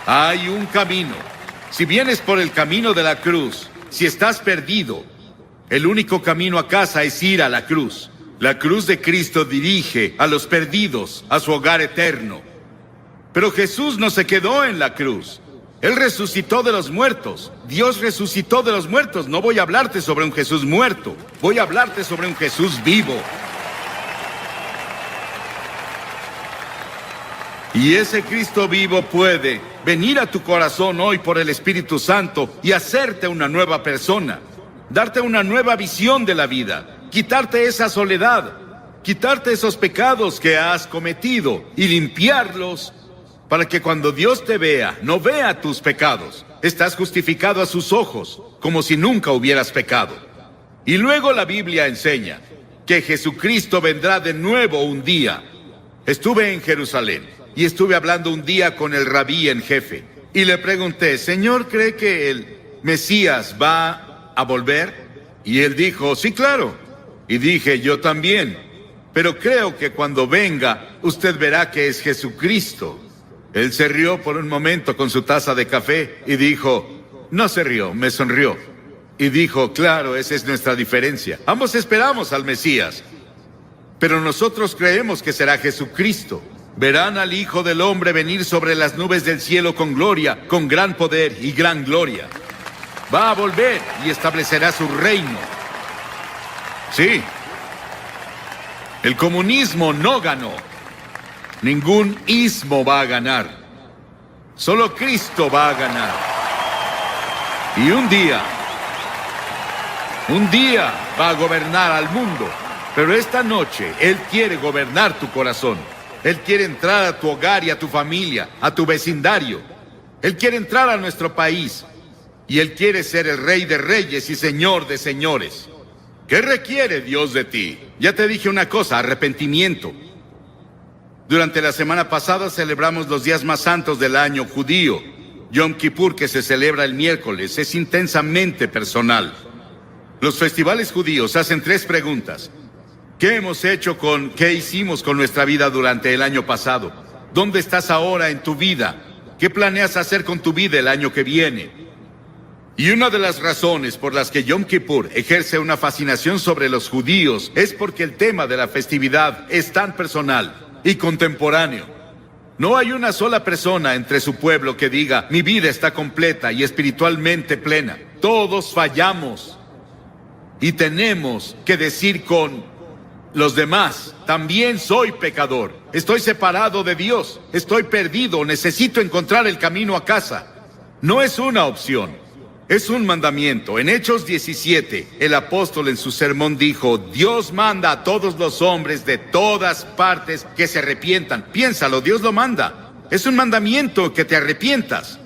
Speaker 2: hay un camino. Si vienes por el camino de la cruz, si estás perdido, el único camino a casa es ir a la cruz. La cruz de Cristo dirige a los perdidos a su hogar eterno. Pero Jesús no se quedó en la cruz. Él resucitó de los muertos. Dios resucitó de los muertos. No voy a hablarte sobre un Jesús muerto. Voy a hablarte sobre un Jesús vivo. Y ese Cristo vivo puede venir a tu corazón hoy por el Espíritu Santo y hacerte una nueva persona. Darte una nueva visión de la vida. Quitarte esa soledad. Quitarte esos pecados que has cometido y limpiarlos, para que cuando Dios te vea, no vea tus pecados. Estás justificado a sus ojos, como si nunca hubieras pecado. Y luego la Biblia enseña que Jesucristo vendrá de nuevo un día. Estuve en Jerusalén y estuve hablando un día con el rabí en jefe. Y le pregunté: Señor, ¿cree que el Mesías va a volver? Y él dijo: sí, claro. Y dije: yo también. Pero creo que cuando venga, usted verá que es Jesucristo. Él se rió por un momento con su taza de café y dijo: no se rió, me sonrió. Y dijo: claro, esa es nuestra diferencia. Ambos esperamos al Mesías, pero nosotros creemos que será Jesucristo. Verán al Hijo del Hombre venir sobre las nubes del cielo con gloria, con gran poder y gran gloria. Va a volver y establecerá su reino. Sí, el comunismo no ganó. Ningún ismo va a ganar. Solo Cristo va a ganar. Y un día va a gobernar al mundo. Pero esta noche Él quiere gobernar tu corazón. Él quiere entrar a tu hogar y a tu familia, a tu vecindario. Él quiere entrar a nuestro país. Y Él quiere ser el Rey de Reyes y Señor de Señores. ¿Qué requiere Dios de ti? Ya te dije una cosa: arrepentimiento. Durante la semana pasada celebramos los días más santos del año judío. Yom Kippur, que se celebra el miércoles, es intensamente personal. Los festivales judíos hacen 3 preguntas. ¿Qué hicimos con nuestra vida durante el año pasado? ¿Dónde estás ahora en tu vida? ¿Qué planeas hacer con tu vida el año que viene? Y una de las razones por las que Yom Kippur ejerce una fascinación sobre los judíos es porque el tema de la festividad es tan personal y contemporáneo. No hay una sola persona entre su pueblo que diga, mi vida está completa y espiritualmente plena. Todos fallamos. Y tenemos que decir con los demás, también soy pecador. Estoy separado de Dios. Estoy perdido. Necesito encontrar el camino a casa. No es una opción. Es un mandamiento. En Hechos 17, el apóstol en su sermón dijo, Dios manda a todos los hombres de todas partes que se arrepientan. Piénsalo, Dios lo manda. Es un mandamiento que te arrepientas.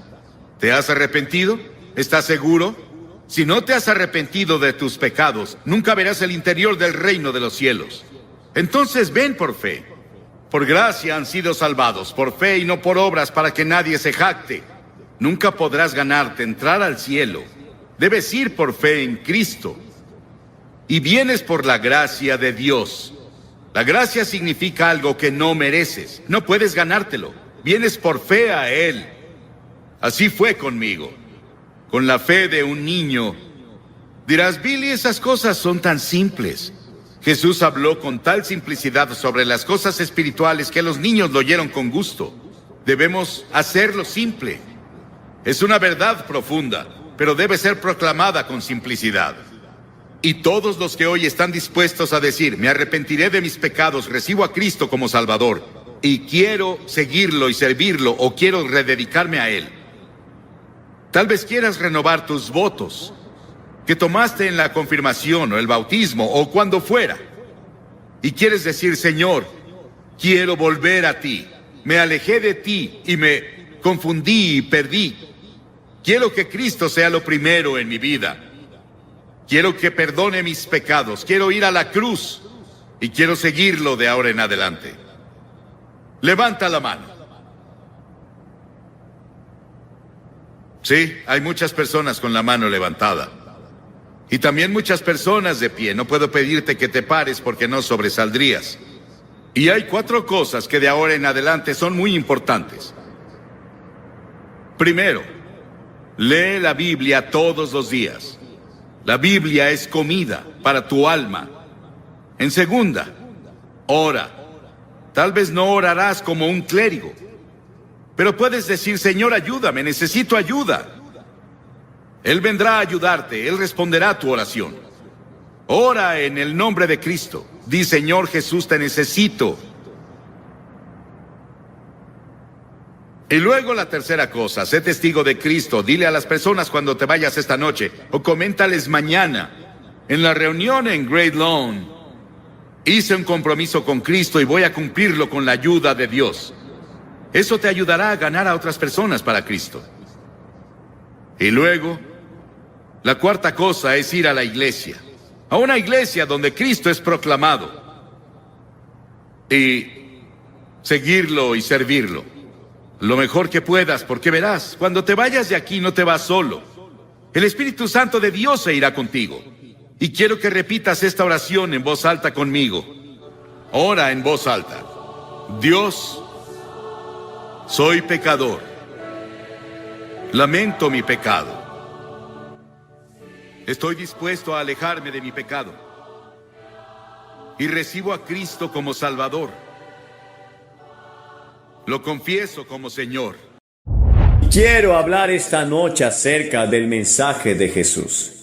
Speaker 2: ¿Te has arrepentido? ¿Estás seguro? Si no te has arrepentido de tus pecados, nunca verás el interior del reino de los cielos. Entonces ven por fe. Por gracia han sido salvados, por fe y no por obras para que nadie se jacte. Nunca podrás ganarte entrar al cielo. Debes ir por fe en Cristo. Y vienes por la gracia de Dios. La gracia significa algo que no mereces. No puedes ganártelo. Vienes por fe a Él. Así fue conmigo. Con la fe de un niño. Dirás, Billy, esas cosas son tan simples. Jesús habló con tal simplicidad sobre las cosas espirituales que los niños lo oyeron con gusto. Debemos hacerlo simple. Es una verdad profunda, pero debe ser proclamada con simplicidad. Y todos los que hoy están dispuestos a decir, me arrepentiré de mis pecados, recibo a Cristo como Salvador, y quiero seguirlo y servirlo, o quiero rededicarme a Él. Tal vez quieras renovar tus votos que tomaste en la confirmación o el bautismo o cuando fuera. Y quieres decir, Señor, quiero volver a ti. Me alejé de ti y me confundí y perdí. Quiero que Cristo sea lo primero en mi vida. Quiero que perdone mis pecados. Quiero ir a la cruz y quiero seguirlo de ahora en adelante. Levanta la mano. Sí, hay muchas personas con la mano levantada. Y también muchas personas de pie. No puedo pedirte que te pares porque no sobresaldrías. Y hay 4 cosas que de ahora en adelante son muy importantes. Primero, lee la Biblia todos los días. La Biblia es comida para tu alma. En segunda, ora. Tal vez no orarás como un clérigo, pero puedes decir, Señor, ayúdame, necesito ayuda. Él vendrá a ayudarte, Él responderá a tu oración. Ora en el nombre de Cristo. Di, Señor Jesús, te necesito. Y luego la tercera cosa, sé testigo de Cristo. Dile a las personas cuando te vayas esta noche, o coméntales mañana, en la reunión en Great Lawn, hice un compromiso con Cristo y voy a cumplirlo con la ayuda de Dios. Eso te ayudará a ganar a otras personas para Cristo. Y luego, la cuarta cosa es ir a la iglesia. A una iglesia donde Cristo es proclamado. Y seguirlo y servirlo. Lo mejor que puedas, porque verás, cuando te vayas de aquí no te vas solo. El Espíritu Santo de Dios se irá contigo. Y quiero que repitas esta oración en voz alta conmigo. Ora en voz alta. Dios, soy pecador. Lamento mi pecado. Estoy dispuesto a alejarme de mi pecado. Y recibo a Cristo como Salvador. Lo confieso como Señor.
Speaker 3: Quiero hablar esta noche acerca del mensaje de Jesús.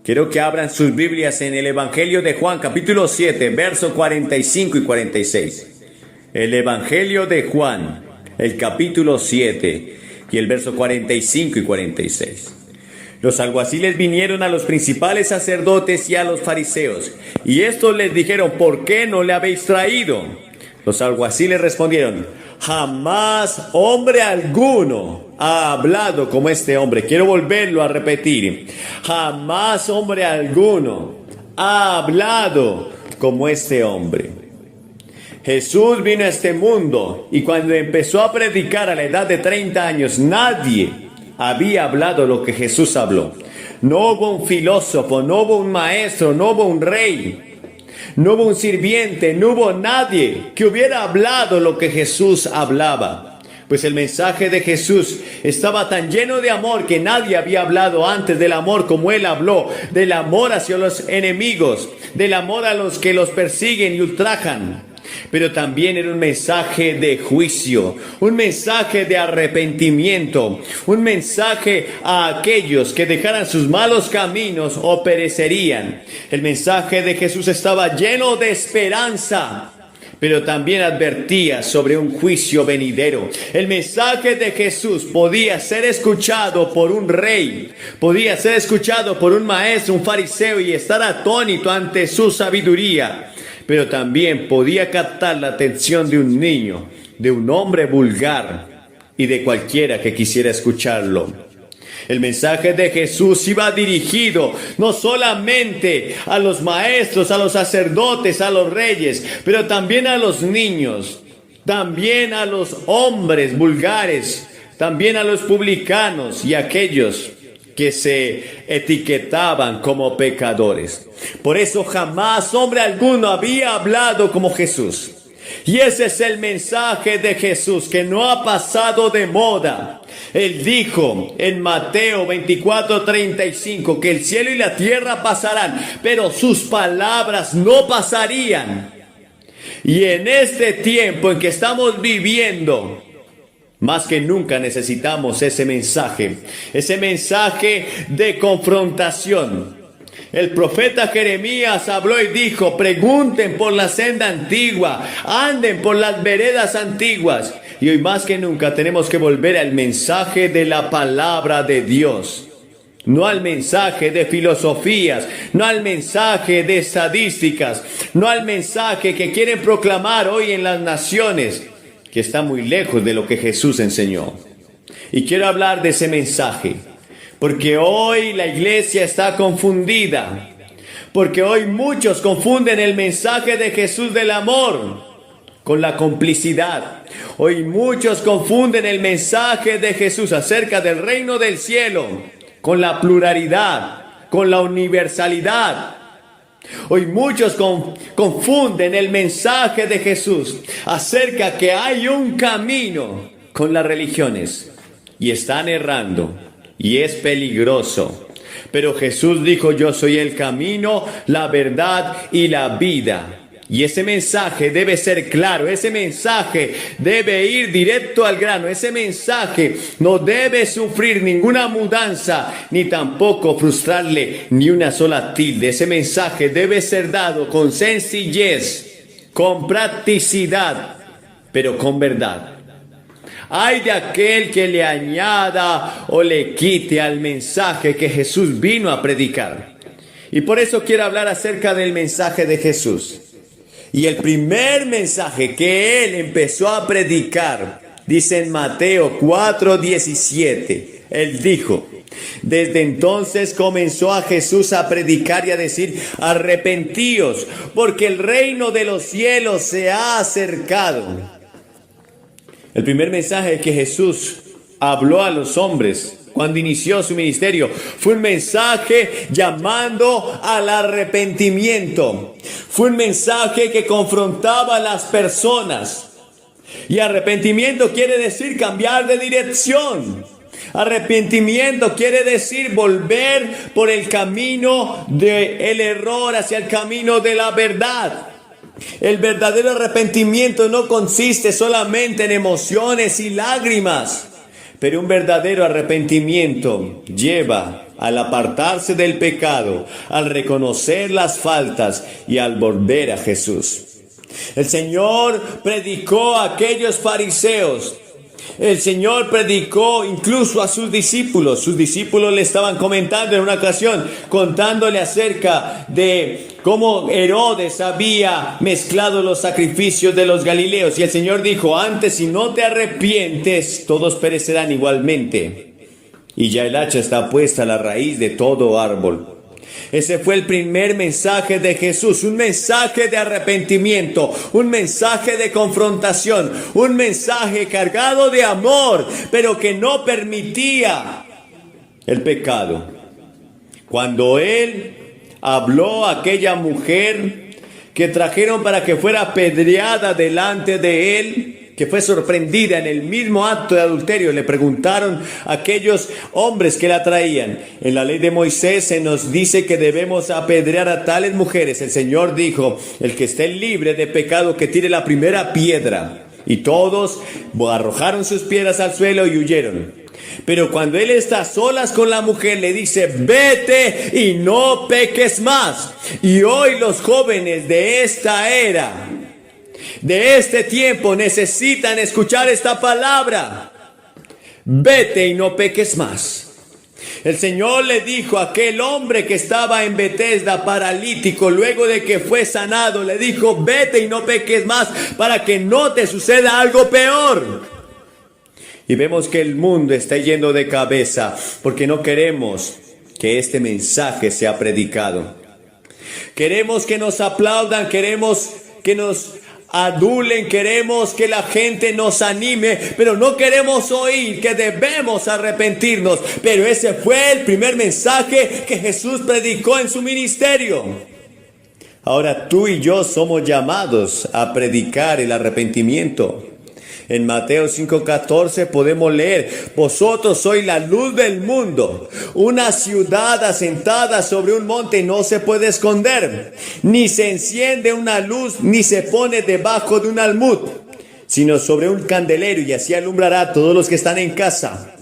Speaker 3: Quiero que abran sus Biblias en el Evangelio de Juan, capítulo 7, versos 45 y 46. El Evangelio de Juan, el capítulo 7 y el verso 45 y 46. Los alguaciles vinieron a los principales sacerdotes y a los fariseos, y estos les dijeron, ¿por qué no le habéis traído? Los alguaciles respondieron, jamás hombre alguno ha hablado como este hombre. Quiero volverlo a repetir. Jamás hombre alguno ha hablado como este hombre. Jesús vino a este mundo y cuando empezó a predicar a la edad de 30 años, nadie había hablado lo que Jesús habló. No hubo un filósofo, no hubo un maestro, no hubo un rey. No hubo un sirviente, no hubo nadie que hubiera hablado lo que Jesús hablaba. Pues el mensaje de Jesús estaba tan lleno de amor que nadie había hablado antes del amor como Él habló, del amor hacia los enemigos, del amor a los que los persiguen y ultrajan. Pero también era un mensaje de juicio, un mensaje de arrepentimiento, un mensaje a aquellos que dejaran sus malos caminos o perecerían. El mensaje de Jesús estaba lleno de esperanza, pero también advertía sobre un juicio venidero. El mensaje de Jesús podía ser escuchado por un rey, podía ser escuchado por un maestro, un fariseo, y estar atónito ante su sabiduría. Pero también podía captar la atención de un niño, de un hombre vulgar y de cualquiera que quisiera escucharlo. El mensaje de Jesús iba dirigido no solamente a los maestros, a los sacerdotes, a los reyes, pero también a los niños, también a los hombres vulgares, también a los publicanos y a aquellos que se etiquetaban como pecadores. Por eso jamás hombre alguno había hablado como Jesús. Y ese es el mensaje de Jesús, que no ha pasado de moda. Él dijo en Mateo 24:35 que el cielo y la tierra pasarán, pero sus palabras no pasarían. Y en este tiempo en que estamos viviendo, más que nunca necesitamos ese mensaje de confrontación. El profeta Jeremías habló y dijo: pregunten por la senda antigua, anden por las veredas antiguas. Y hoy más que nunca tenemos que volver al mensaje de la palabra de Dios. No al mensaje de filosofías, no al mensaje de estadísticas, no al mensaje que quieren proclamar hoy en las naciones, que está muy lejos de lo que Jesús enseñó. Y quiero hablar de ese mensaje, porque hoy la iglesia está confundida, porque hoy muchos confunden el mensaje de Jesús del amor con la complicidad. Hoy muchos confunden el mensaje de Jesús acerca del reino del cielo con la pluralidad, con la universalidad. Hoy muchos confunden el mensaje de Jesús acerca que hay un camino con las religiones y están errando y es peligroso. Pero Jesús dijo: yo soy el camino, la verdad y la vida. Y ese mensaje debe ser claro, ese mensaje debe ir directo al grano, ese mensaje no debe sufrir ninguna mudanza, ni tampoco frustrarle ni una sola tilde. Ese mensaje debe ser dado con sencillez, con practicidad, pero con verdad. Ay de aquel que le añada o le quite al mensaje que Jesús vino a predicar. Y por eso quiero hablar acerca del mensaje de Jesús. Y el primer mensaje que Él empezó a predicar, dice en Mateo 4:17, Él dijo: desde entonces comenzó a Jesús a predicar y a decir: arrepentíos, porque el reino de los cielos se ha acercado. El primer mensaje que Jesús habló a los hombres cuando inició su ministerio fue un mensaje llamando al arrepentimiento. Fue un mensaje que confrontaba a las personas. Y arrepentimiento quiere decir cambiar de dirección. Arrepentimiento quiere decir volver por el camino del error hacia el camino de la verdad. El verdadero arrepentimiento no consiste solamente en emociones y lágrimas, pero un verdadero arrepentimiento lleva al apartarse del pecado, al reconocer las faltas y al volver a Jesús. El Señor predicó a aquellos fariseos. El Señor predicó incluso a sus discípulos. Sus discípulos le estaban comentando en una ocasión, contándole acerca de cómo Herodes había mezclado los sacrificios de los galileos. Y el Señor dijo: antes, si no te arrepientes, todos perecerán igualmente. Y ya el hacha está puesta a la raíz de todo árbol. Ese fue el primer mensaje de Jesús, un mensaje de arrepentimiento, un mensaje de confrontación, un mensaje cargado de amor, pero que no permitía el pecado. Cuando Él habló a aquella mujer que trajeron para que fuera apedreada delante de él, que fue sorprendida en el mismo acto de adulterio. Le preguntaron a aquellos hombres que la traían: en la ley de Moisés se nos dice que debemos apedrear a tales mujeres. El Señor dijo: el que esté libre de pecado, que tire la primera piedra. Y todos arrojaron sus piedras al suelo y huyeron. Pero cuando él está a solas con la mujer, le dice: vete y no peques más. Y hoy los jóvenes de esta era, de este tiempo, necesitan escuchar esta palabra: vete y no peques más. El Señor le dijo a aquel hombre que estaba en Betesda paralítico, luego de que fue sanado, le dijo: vete y no peques más, para que no te suceda algo peor. Y vemos que el mundo está yendo de cabeza porque no queremos que este mensaje sea predicado. Queremos que nos aplaudan, queremos que nos adulen, queremos que la gente nos anime, pero no queremos oír que debemos arrepentirnos. Pero ese fue el primer mensaje que Jesús predicó en su ministerio. Ahora tú y yo somos llamados a predicar el arrepentimiento. En Mateo 5:14 podemos leer: vosotros sois la luz del mundo. Una ciudad asentada sobre un monte no se puede esconder, ni se enciende una luz, ni se pone debajo de un almud, sino sobre un candelero, y así alumbrará a todos los que están en casa.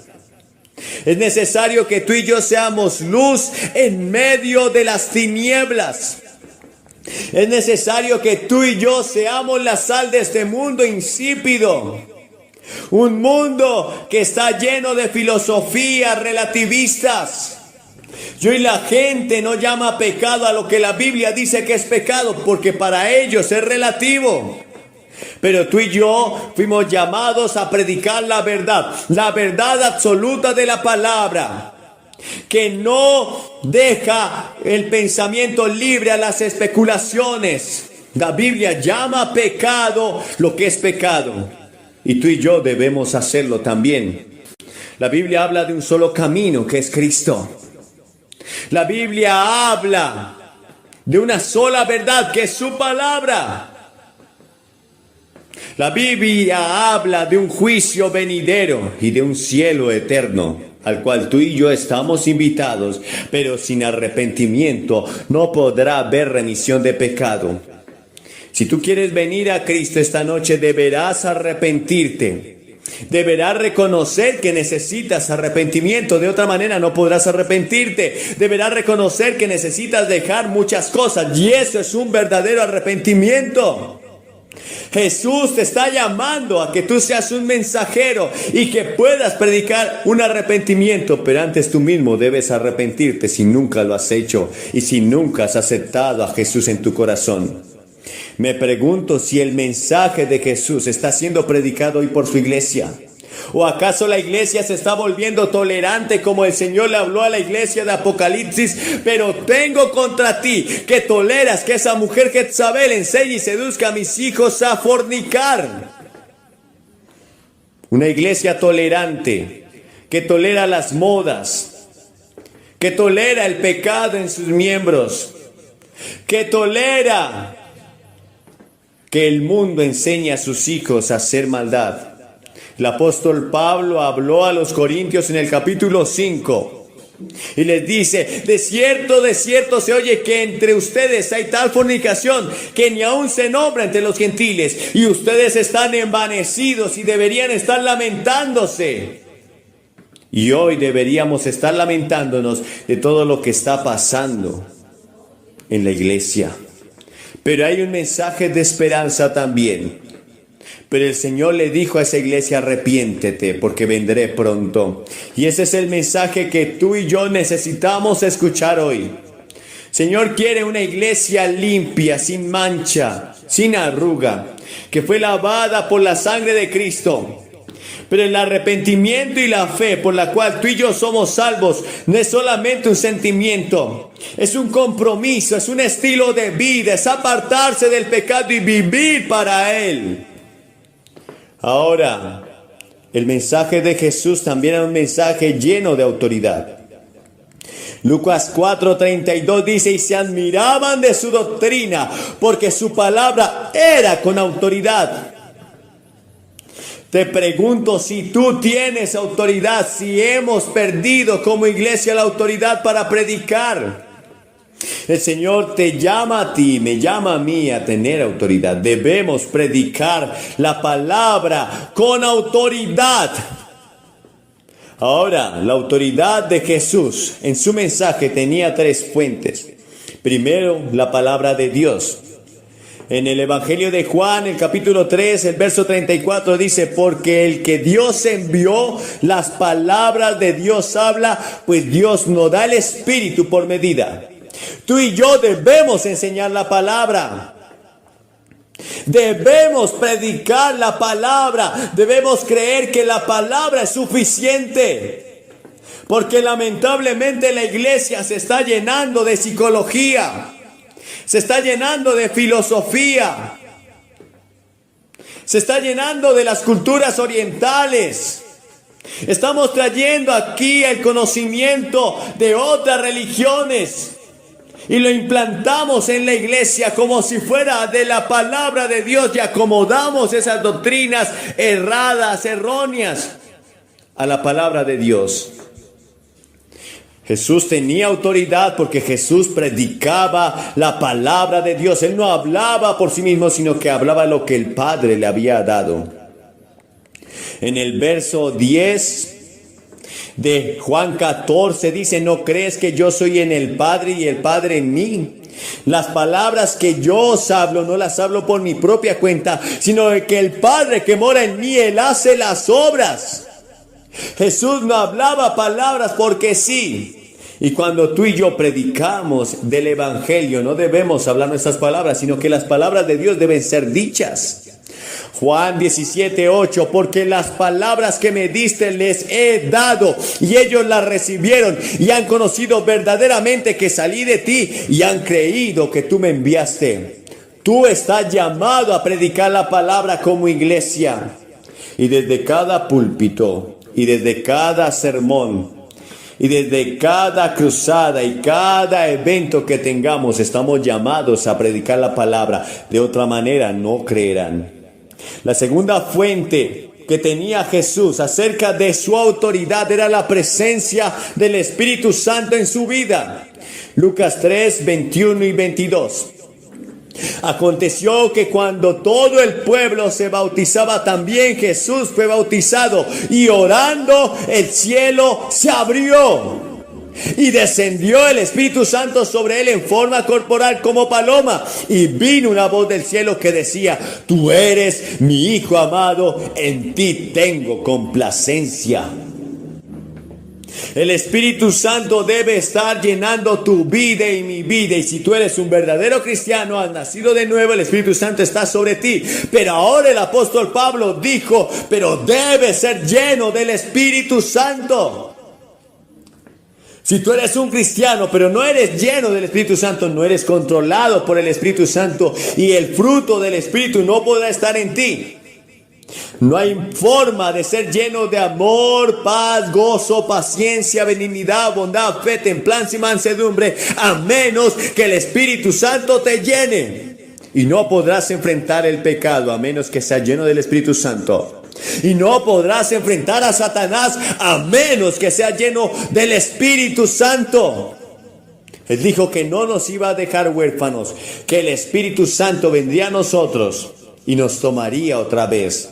Speaker 3: Es necesario que tú y yo seamos luz en medio de las tinieblas. Es necesario que tú y yo seamos la sal de este mundo insípido. Un mundo que está lleno de filosofías relativistas. Y hoy la gente no llama pecado a lo que la Biblia dice que es pecado, porque para ellos es relativo. Pero tú y yo fuimos llamados a predicar la verdad absoluta de la palabra, que no deja el pensamiento libre a las especulaciones. La Biblia llama pecado lo que es pecado, y tú y yo debemos hacerlo también. La Biblia habla de un solo camino, que es Cristo. La Biblia habla de una sola verdad, que es su palabra. La Biblia habla de un juicio venidero y de un cielo eterno, al cual tú y yo estamos invitados, pero sin arrepentimiento no podrá haber remisión de pecado. Si tú quieres venir a Cristo esta noche, deberás arrepentirte. Deberás reconocer que necesitas arrepentimiento, de otra manera no podrás arrepentirte. Deberás reconocer que necesitas dejar muchas cosas, y eso es un verdadero arrepentimiento. Jesús te está llamando a que tú seas un mensajero y que puedas predicar un arrepentimiento, pero antes tú mismo debes arrepentirte si nunca lo has hecho y si nunca has aceptado a Jesús en tu corazón. Me pregunto si el mensaje de Jesús está siendo predicado hoy por su iglesia. ¿O acaso la iglesia se está volviendo tolerante como el Señor le habló a la iglesia de Apocalipsis? Pero tengo contra ti que toleras que esa mujer Jezabel enseñe y seduzca a mis hijos a fornicar. Una iglesia tolerante, que tolera las modas, que tolera el pecado en sus miembros, que tolera que el mundo enseñe a sus hijos a hacer maldad. El apóstol Pablo habló a los corintios en el capítulo 5 y les dice: de cierto se oye que entre ustedes hay tal fornicación que ni aún se nombra entre los gentiles, y ustedes están envanecidos y deberían estar lamentándose. Y hoy deberíamos estar lamentándonos de todo lo que está pasando en la iglesia. Pero hay un mensaje de esperanza también. Pero el Señor le dijo a esa iglesia: arrepiéntete, porque vendré pronto. Y ese es el mensaje que tú y yo necesitamos escuchar hoy. Señor quiere una iglesia limpia, sin mancha, sin arruga, que fue lavada por la sangre de Cristo. Pero el arrepentimiento y la fe por la cual tú y yo somos salvos no es solamente un sentimiento, es un compromiso, es un estilo de vida, es apartarse del pecado y vivir para Él. Ahora, el mensaje de Jesús también es un mensaje lleno de autoridad. Lucas 4:32 dice, y se admiraban de su doctrina, porque su palabra era con autoridad. Te pregunto si tú tienes autoridad, si hemos perdido como iglesia la autoridad para predicar. El Señor te llama a ti, me llama a mí a tener autoridad. Debemos predicar la palabra con autoridad. Ahora, la autoridad de Jesús en su mensaje tenía tres fuentes. Primero, la palabra de Dios. En el Evangelio de Juan, el capítulo 3, el verso 34 dice, porque el que Dios envió, las palabras de Dios habla, pues Dios no da el Espíritu por medida. Tú y yo debemos enseñar la palabra. Debemos predicar la palabra. Debemos creer que la palabra es suficiente. Porque lamentablemente la iglesia se está llenando de psicología. Se está llenando de filosofía. Se está llenando de las culturas orientales. Estamos trayendo aquí el conocimiento de otras religiones y lo implantamos en la iglesia como si fuera de la palabra de Dios y acomodamos esas doctrinas erradas, erróneas a la palabra de Dios. Jesús tenía autoridad porque Jesús predicaba la palabra de Dios. Él no hablaba por sí mismo, sino que hablaba lo que el Padre le había dado. En el verso 10 de Juan 14 dice, ¿no crees que yo soy en el Padre y el Padre en mí? Las palabras que yo os hablo, no las hablo por mi propia cuenta, sino que el Padre que mora en mí, Él hace las obras. Jesús no hablaba palabras porque sí. Y cuando tú y yo predicamos del Evangelio, no debemos hablar nuestras palabras, sino que las palabras de Dios deben ser dichas. Juan 17:8, porque las palabras que me diste les he dado, y ellos las recibieron, y han conocido verdaderamente que salí de ti, y han creído que tú me enviaste. Tú estás llamado a predicar la palabra como iglesia. Y desde cada púlpito, y desde cada sermón, y desde cada cruzada y cada evento que tengamos, estamos llamados a predicar la palabra. De otra manera no creerán. La segunda fuente que tenía Jesús acerca de su autoridad era la presencia del Espíritu Santo en su vida. Lucas 3, 21 y 22. Aconteció que cuando todo el pueblo se bautizaba, también Jesús fue bautizado, y orando el cielo se abrió y descendió el Espíritu Santo sobre él en forma corporal como paloma, y vino una voz del cielo que decía, tú eres mi Hijo amado, en ti tengo complacencia. El Espíritu Santo debe estar llenando tu vida y mi vida. Y si tú eres un verdadero cristiano, has nacido de nuevo, el Espíritu Santo está sobre ti. Pero ahora el apóstol Pablo dijo, pero debe ser lleno del Espíritu Santo. Si tú eres un cristiano, pero no eres lleno del Espíritu Santo, no eres controlado por el Espíritu Santo, y el fruto del Espíritu no podrá estar en ti. No hay forma de ser lleno de amor, paz, gozo, paciencia, benignidad, bondad, fe, templanza y mansedumbre, a menos que el Espíritu Santo te llene. Y no podrás enfrentar el pecado a menos que seas lleno del Espíritu Santo. Y no podrás enfrentar a Satanás a menos que seas lleno del Espíritu Santo. Él dijo que no nos iba a dejar huérfanos, que el Espíritu Santo vendría a nosotros y nos tomaría otra vez.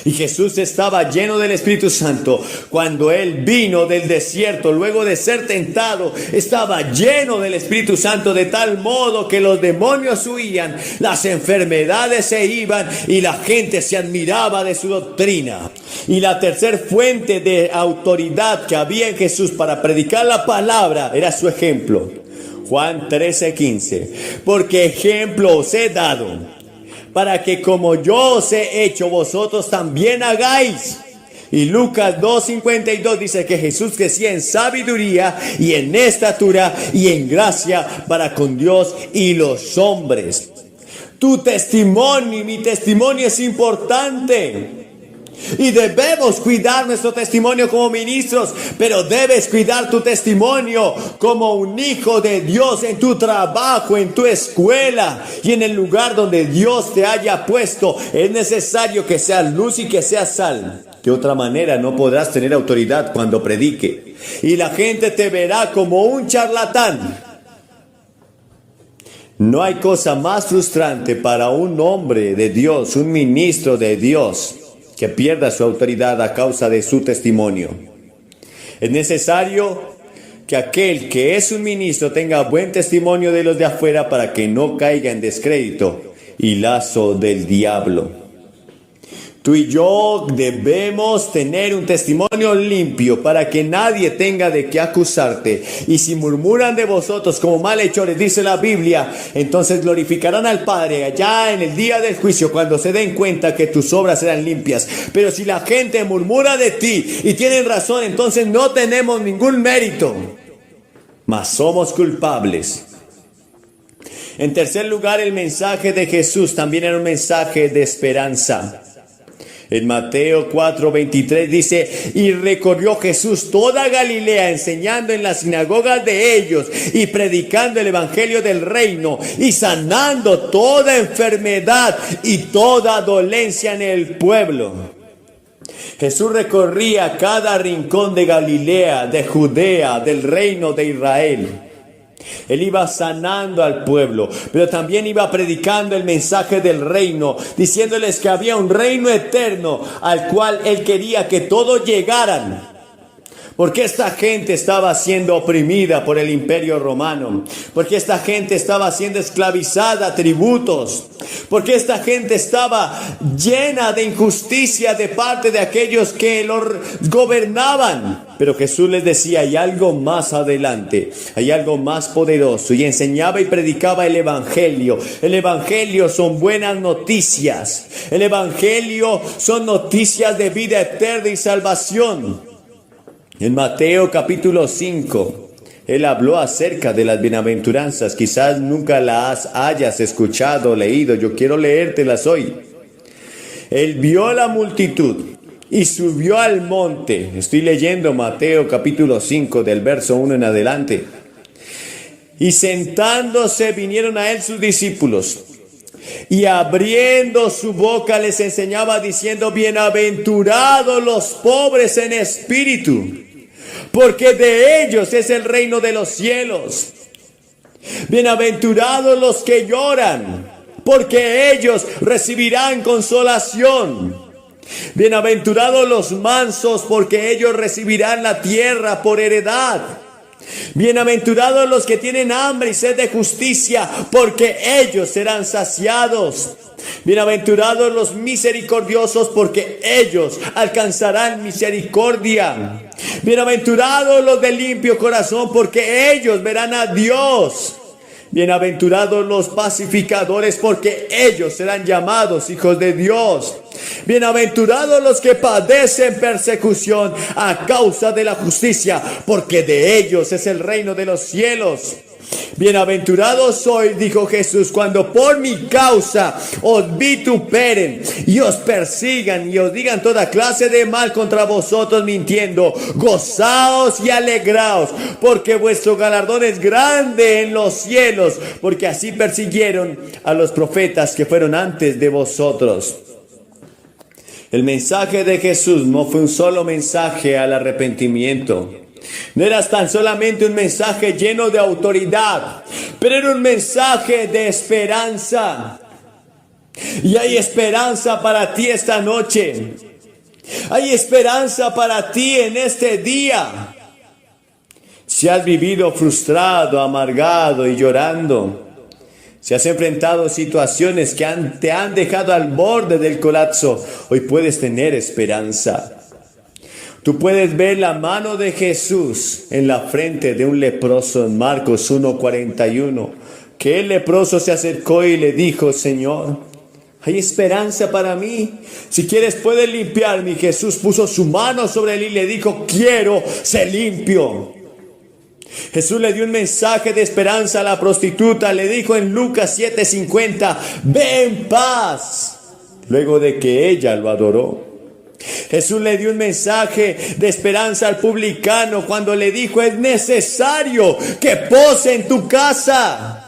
Speaker 3: Y Jesús estaba lleno del Espíritu Santo cuando Él vino del desierto. Luego de ser tentado, estaba lleno del Espíritu Santo de tal modo que los demonios huían, las enfermedades se iban y la gente se admiraba de su doctrina. Y la tercera fuente de autoridad que había en Jesús para predicar la palabra era su ejemplo. Juan 13:15, porque ejemplo os he dado, para que como yo os he hecho, vosotros también hagáis. Y Lucas 2:52 dice que Jesús crecía en sabiduría y en estatura y en gracia para con Dios y los hombres. Tu testimonio y mi testimonio es importante. Y debemos cuidar nuestro testimonio como ministros, pero debes cuidar tu testimonio como un hijo de Dios en tu trabajo, en tu escuela y en el lugar donde Dios te haya puesto. Es necesario que seas luz y que seas sal. De otra manera no podrás tener autoridad cuando predique. Y la gente te verá como un charlatán. No hay cosa más frustrante para un hombre de Dios, un ministro de Dios, que pierda su autoridad a causa de su testimonio. Es necesario que aquel que es un ministro tenga buen testimonio de los de afuera para que no caiga en descrédito y lazo del diablo. Tú y yo debemos tener un testimonio limpio para que nadie tenga de qué acusarte. Y si murmuran de vosotros como malhechores, dice la Biblia, entonces glorificarán al Padre allá en el día del juicio, cuando se den cuenta que tus obras eran limpias. Pero si la gente murmura de ti y tienen razón, entonces no tenemos ningún mérito, mas somos culpables. En tercer lugar, el mensaje de Jesús también era un mensaje de esperanza. En Mateo 4:23 dice, y recorrió Jesús toda Galilea, enseñando en las sinagogas de ellos y predicando el evangelio del reino y sanando toda enfermedad y toda dolencia en el pueblo. Jesús recorría cada rincón de Galilea, de Judea, del reino de Israel. Él iba sanando al pueblo, pero también iba predicando el mensaje del reino, diciéndoles que había un reino eterno al cual Él quería que todos llegaran. Porque esta gente estaba siendo oprimida por el imperio romano. Porque esta gente estaba siendo esclavizada a tributos. Porque esta gente estaba llena de injusticia de parte de aquellos que los gobernaban. Pero Jesús les decía, hay algo más adelante, hay algo más poderoso. Y enseñaba y predicaba el evangelio. El evangelio son buenas noticias. El evangelio son noticias de vida eterna y salvación. En Mateo capítulo 5, Él habló acerca de las bienaventuranzas. Quizás nunca las hayas escuchado o leído. Yo quiero leértelas hoy. Él vio la multitud y subió al monte. Estoy leyendo Mateo capítulo 5 del verso 1 en adelante. Y sentándose vinieron a Él sus discípulos. Y abriendo su boca les enseñaba diciendo, bienaventurados los pobres en espíritu, porque de ellos es el reino de los cielos. Bienaventurados los que lloran, porque ellos recibirán consolación. Bienaventurados los mansos, porque ellos recibirán la tierra por heredad. Bienaventurados los que tienen hambre y sed de justicia, porque ellos serán saciados. Bienaventurados los misericordiosos, porque ellos alcanzarán misericordia. Bienaventurados los de limpio corazón, porque ellos verán a Dios. Bienaventurados los pacificadores, porque ellos serán llamados hijos de Dios. Bienaventurados los que padecen persecución a causa de la justicia, porque de ellos es el reino de los cielos. Bienaventurados sois, dijo Jesús, cuando por mi causa os vituperen y os persigan y os digan toda clase de mal contra vosotros mintiendo. Gozaos y alegraos, porque vuestro galardón es grande en los cielos, porque así persiguieron a los profetas que fueron antes de vosotros. El mensaje de Jesús no fue un solo mensaje al arrepentimiento. No era tan solamente un mensaje lleno de autoridad, pero era un mensaje de esperanza. Y hay esperanza para ti esta noche. Hay esperanza para ti en este día. Si has vivido frustrado, amargado y llorando, si has enfrentado situaciones que te han dejado al borde del colapso, hoy puedes tener esperanza. Tú puedes ver la mano de Jesús en la frente de un leproso en Marcos 1:41, que el leproso se acercó y le dijo, Señor, ¿hay esperanza para mí? Si quieres puedes limpiarme. Y Jesús puso su mano sobre él y le dijo, quiero, sé limpio. Jesús le dio un mensaje de esperanza a la prostituta. Le dijo en Lucas 7:50, ve en paz, luego de que ella lo adoró. Jesús le dio un mensaje de esperanza al publicano cuando le dijo: es necesario que pose en tu casa.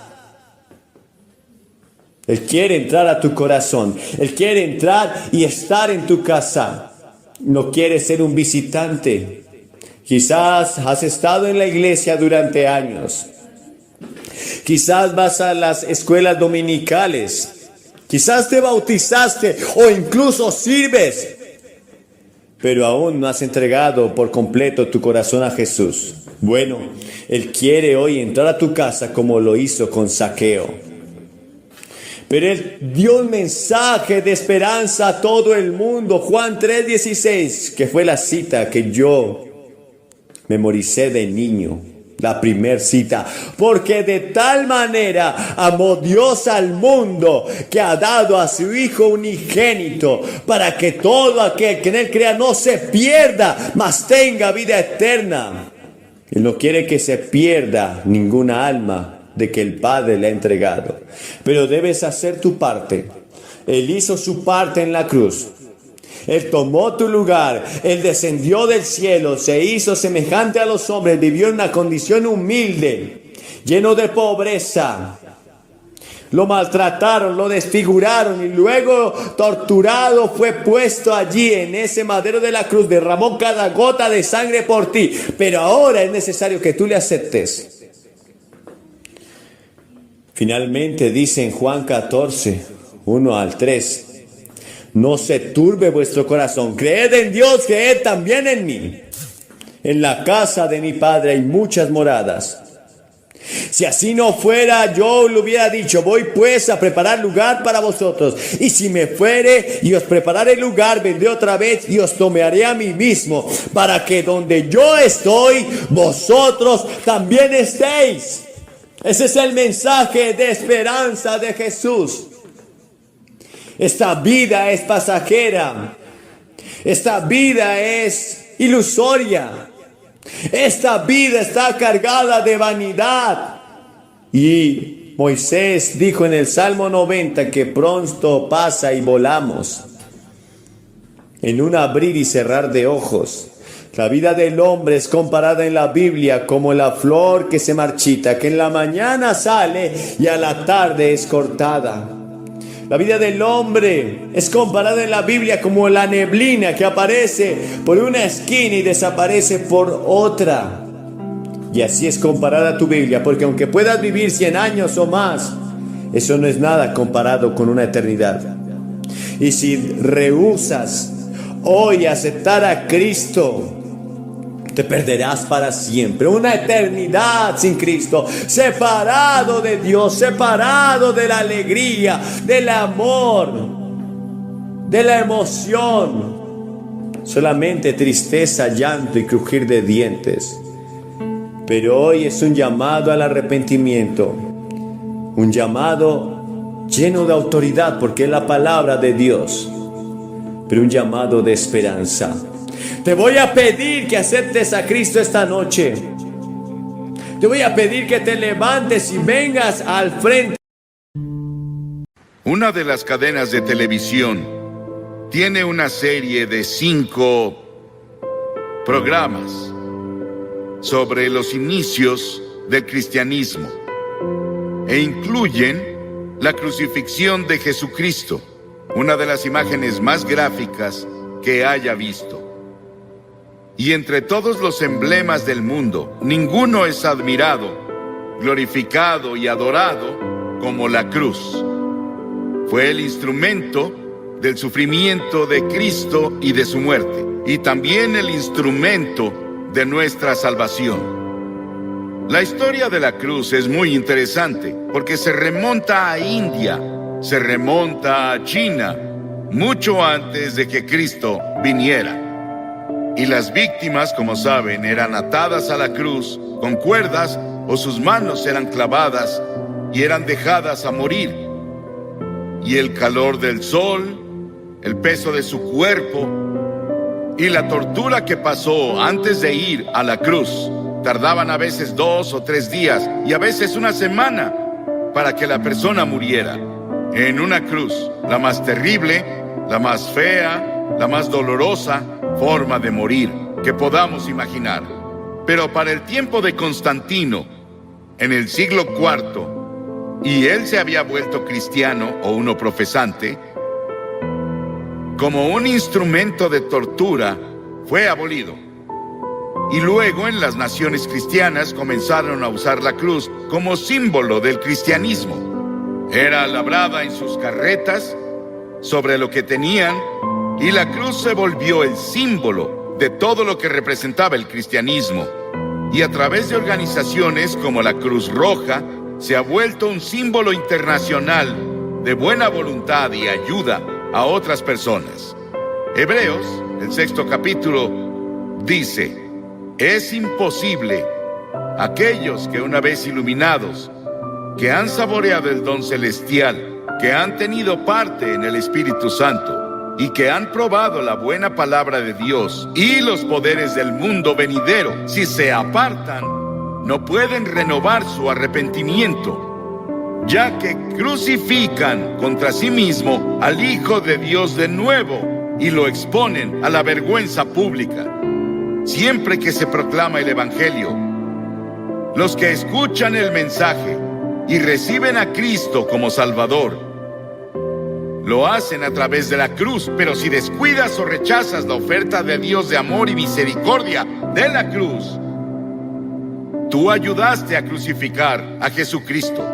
Speaker 3: Él quiere entrar a tu corazón. Él quiere entrar y estar en tu casa. No quiere ser un visitante. Quizás has estado en la iglesia durante años. Quizás vas a las escuelas dominicales. Quizás te bautizaste o incluso sirves. Pero aún no has entregado por completo tu corazón a Jesús. Bueno, Él quiere hoy entrar a tu casa como lo hizo con Zaqueo. Pero Él dio un mensaje de esperanza a todo el mundo. Juan 3:16, que fue la cita que yo memoricé de niño. La primer cita. Porque de tal manera amó Dios al mundo, que ha dado a su Hijo unigénito, para que todo aquel que en Él crea no se pierda, mas tenga vida eterna. Él no quiere que se pierda ninguna alma de que el Padre le ha entregado. Pero debes hacer tu parte. Él hizo su parte en la cruz. Él tomó tu lugar. Él descendió del cielo, se hizo semejante a los hombres, vivió en una condición humilde, lleno de pobreza. Lo maltrataron, lo desfiguraron y luego torturado fue puesto allí en ese madero de la cruz. Derramó cada gota de sangre por ti. Pero ahora es necesario que tú le aceptes. Finalmente dice en Juan 14, 1-3, no se turbe vuestro corazón, creed en Dios, creed también en mí. En la casa de mi Padre hay muchas moradas. Si así no fuera, yo le hubiera dicho: voy pues a preparar lugar para vosotros. Y si me fuere y os prepararé lugar, vendré otra vez y os tomaré a mí mismo, para que donde yo estoy, vosotros también estéis. Ese es el mensaje de esperanza de Jesús. Esta vida es pasajera. Esta vida es ilusoria. Esta vida está cargada de vanidad. Y Moisés dijo en el Salmo 90 que pronto pasa y volamos. En un abrir y cerrar de ojos. La vida del hombre es comparada en la Biblia como la flor que se marchita, que en la mañana sale y a la tarde es cortada. La vida del hombre es comparada en la Biblia como la neblina que aparece por una esquina y desaparece por otra. Y así es comparada tu Biblia, porque aunque puedas vivir 100 años o más, eso no es nada comparado con una eternidad. Y si rehusas hoy aceptar a Cristo, te perderás para siempre. Una eternidad sin Cristo, separado de Dios, separado de la alegría, del amor, de la emoción. Solamente tristeza, llanto y crujir de dientes. Pero hoy es un llamado al arrepentimiento, un llamado lleno de autoridad, porque es la palabra de Dios, pero un llamado de esperanza. Te voy a pedir que aceptes a Cristo esta noche. Te voy a pedir que te levantes y vengas al frente.
Speaker 2: Una de las cadenas de televisión tiene una serie de 5 programas sobre los inicios del cristianismo e incluyen la crucifixión de Jesucristo, una de las imágenes más gráficas que haya visto. Y entre todos los emblemas del mundo, ninguno es admirado, glorificado y adorado como la cruz. Fue el instrumento del sufrimiento de Cristo y de su muerte, y también el instrumento de nuestra salvación. La historia de la cruz es muy interesante, porque se remonta a India, se remonta a China, mucho antes de que Cristo viniera. Y las víctimas, como saben, eran atadas a la cruz con cuerdas o sus manos eran clavadas y eran dejadas a morir. Y el calor del sol, el peso de su cuerpo y la tortura que pasó antes de ir a la cruz, tardaban a veces 2 o 3 días y a veces una semana para que la persona muriera. En una cruz, la más terrible, la más fea, la más dolorosa forma de morir que podamos imaginar. Pero para el tiempo de Constantino, en el siglo IV, y él se había vuelto cristiano o uno profesante, como un instrumento de tortura, fue abolido. Y luego en las naciones cristianas comenzaron a usar la cruz como símbolo del cristianismo. Era labrada en sus carretas, sobre lo que tenían, y la cruz se volvió el símbolo de todo lo que representaba el cristianismo. Y a través de organizaciones como la Cruz Roja, se ha vuelto un símbolo internacional de buena voluntad y ayuda a otras personas. Hebreos, el 6º capítulo, dice: es imposible aquellos que una vez iluminados, que han saboreado el don celestial, que han tenido parte en el Espíritu Santo y que han probado la buena palabra de Dios y los poderes del mundo venidero, si se apartan, no pueden renovar su arrepentimiento, ya que crucifican contra sí mismo al Hijo de Dios de nuevo y lo exponen a la vergüenza pública. Siempre que se proclama el Evangelio, los que escuchan el mensaje y reciben a Cristo como Salvador, lo hacen a través de la cruz. Pero si descuidas o rechazas la oferta de Dios de amor y misericordia de la cruz, tú ayudaste a crucificar a Jesucristo.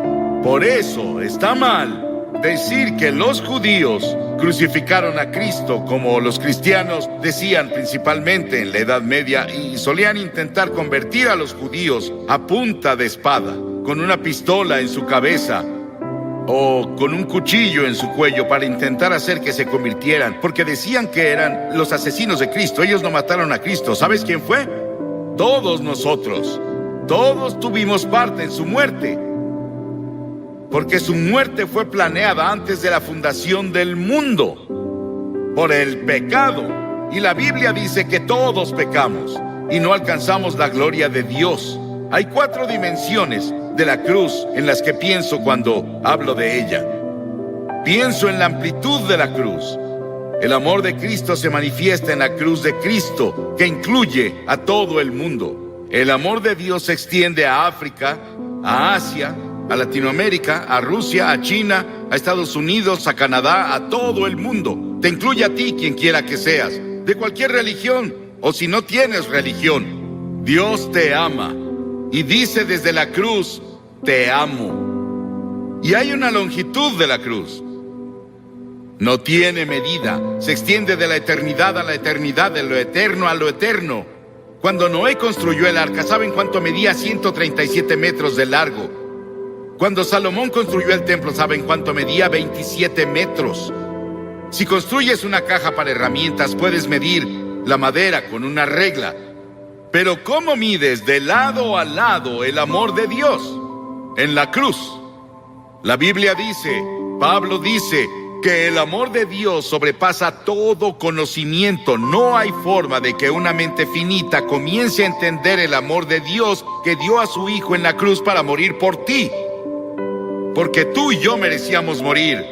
Speaker 2: Por eso está mal decir que los judíos crucificaron a Cristo, como los cristianos decían principalmente en la Edad Media, y solían intentar convertir a los judíos a punta de espada, con una pistola en su cabeza o con un cuchillo en su cuello, para intentar hacer que se convirtieran, porque decían que eran los asesinos de Cristo. Ellos no mataron a Cristo. ¿Sabes quién fue? Todos nosotros. Todos tuvimos parte en su muerte, porque su muerte fue planeada antes de la fundación del mundo por el pecado. Y la Biblia dice que todos pecamos y no alcanzamos la gloria de Dios. Hay 4 dimensiones de la cruz en las que pienso cuando hablo de ella. Pienso en la amplitud de la cruz. El amor de Cristo se manifiesta en la cruz de Cristo, que incluye a todo el mundo. El amor de Dios se extiende a África, a Asia, a Latinoamérica, a Rusia, a China, a Estados Unidos, a Canadá, a todo el mundo. Te incluye a ti, quien quiera que seas, de cualquier religión, o si no tienes religión. Dios te ama y dice desde la cruz: te amo. Y hay una longitud de la cruz. No tiene medida. Se extiende de la eternidad a la eternidad, de lo eterno a lo eterno. Cuando Noé construyó el arca, ¿saben cuánto medía? 137 metros de largo. Cuando Salomón construyó el templo, ¿saben cuánto medía? 27 metros. Si construyes una caja para herramientas, puedes medir la madera con una regla. Pero ¿cómo mides de lado a lado el amor de Dios? En la cruz. La Biblia dice, Pablo dice, que el amor de Dios sobrepasa todo conocimiento. No hay forma de que una mente finita comience a entender el amor de Dios, que dio a su Hijo en la cruz para morir por ti. Porque tú y yo merecíamos morir.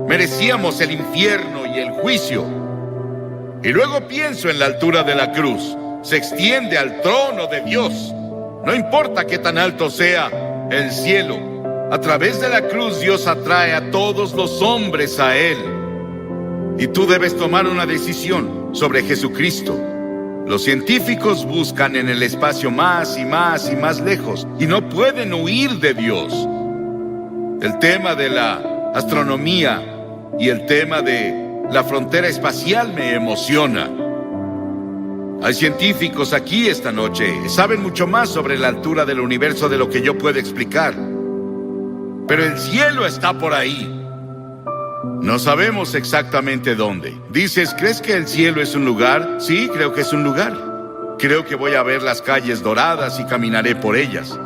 Speaker 2: Merecíamos el infierno y el juicio. Y luego pienso en la altura de la cruz. Se extiende al trono de Dios. No importa qué tan alto sea el cielo. A través de la cruz Dios atrae a todos los hombres a Él. Y tú debes tomar una decisión sobre Jesucristo. Los científicos buscan en el espacio más y más y más lejos, y no pueden huir de Dios. El tema de la astronomía y el tema de la frontera espacial me emociona. Hay científicos aquí esta noche, saben mucho más sobre la altura del universo de lo que yo puedo explicar. Pero el cielo está por ahí. No sabemos exactamente dónde. Dices, ¿crees que el cielo es un lugar? Sí, creo que es un lugar. Creo que voy a ver las calles doradas y caminaré por ellas.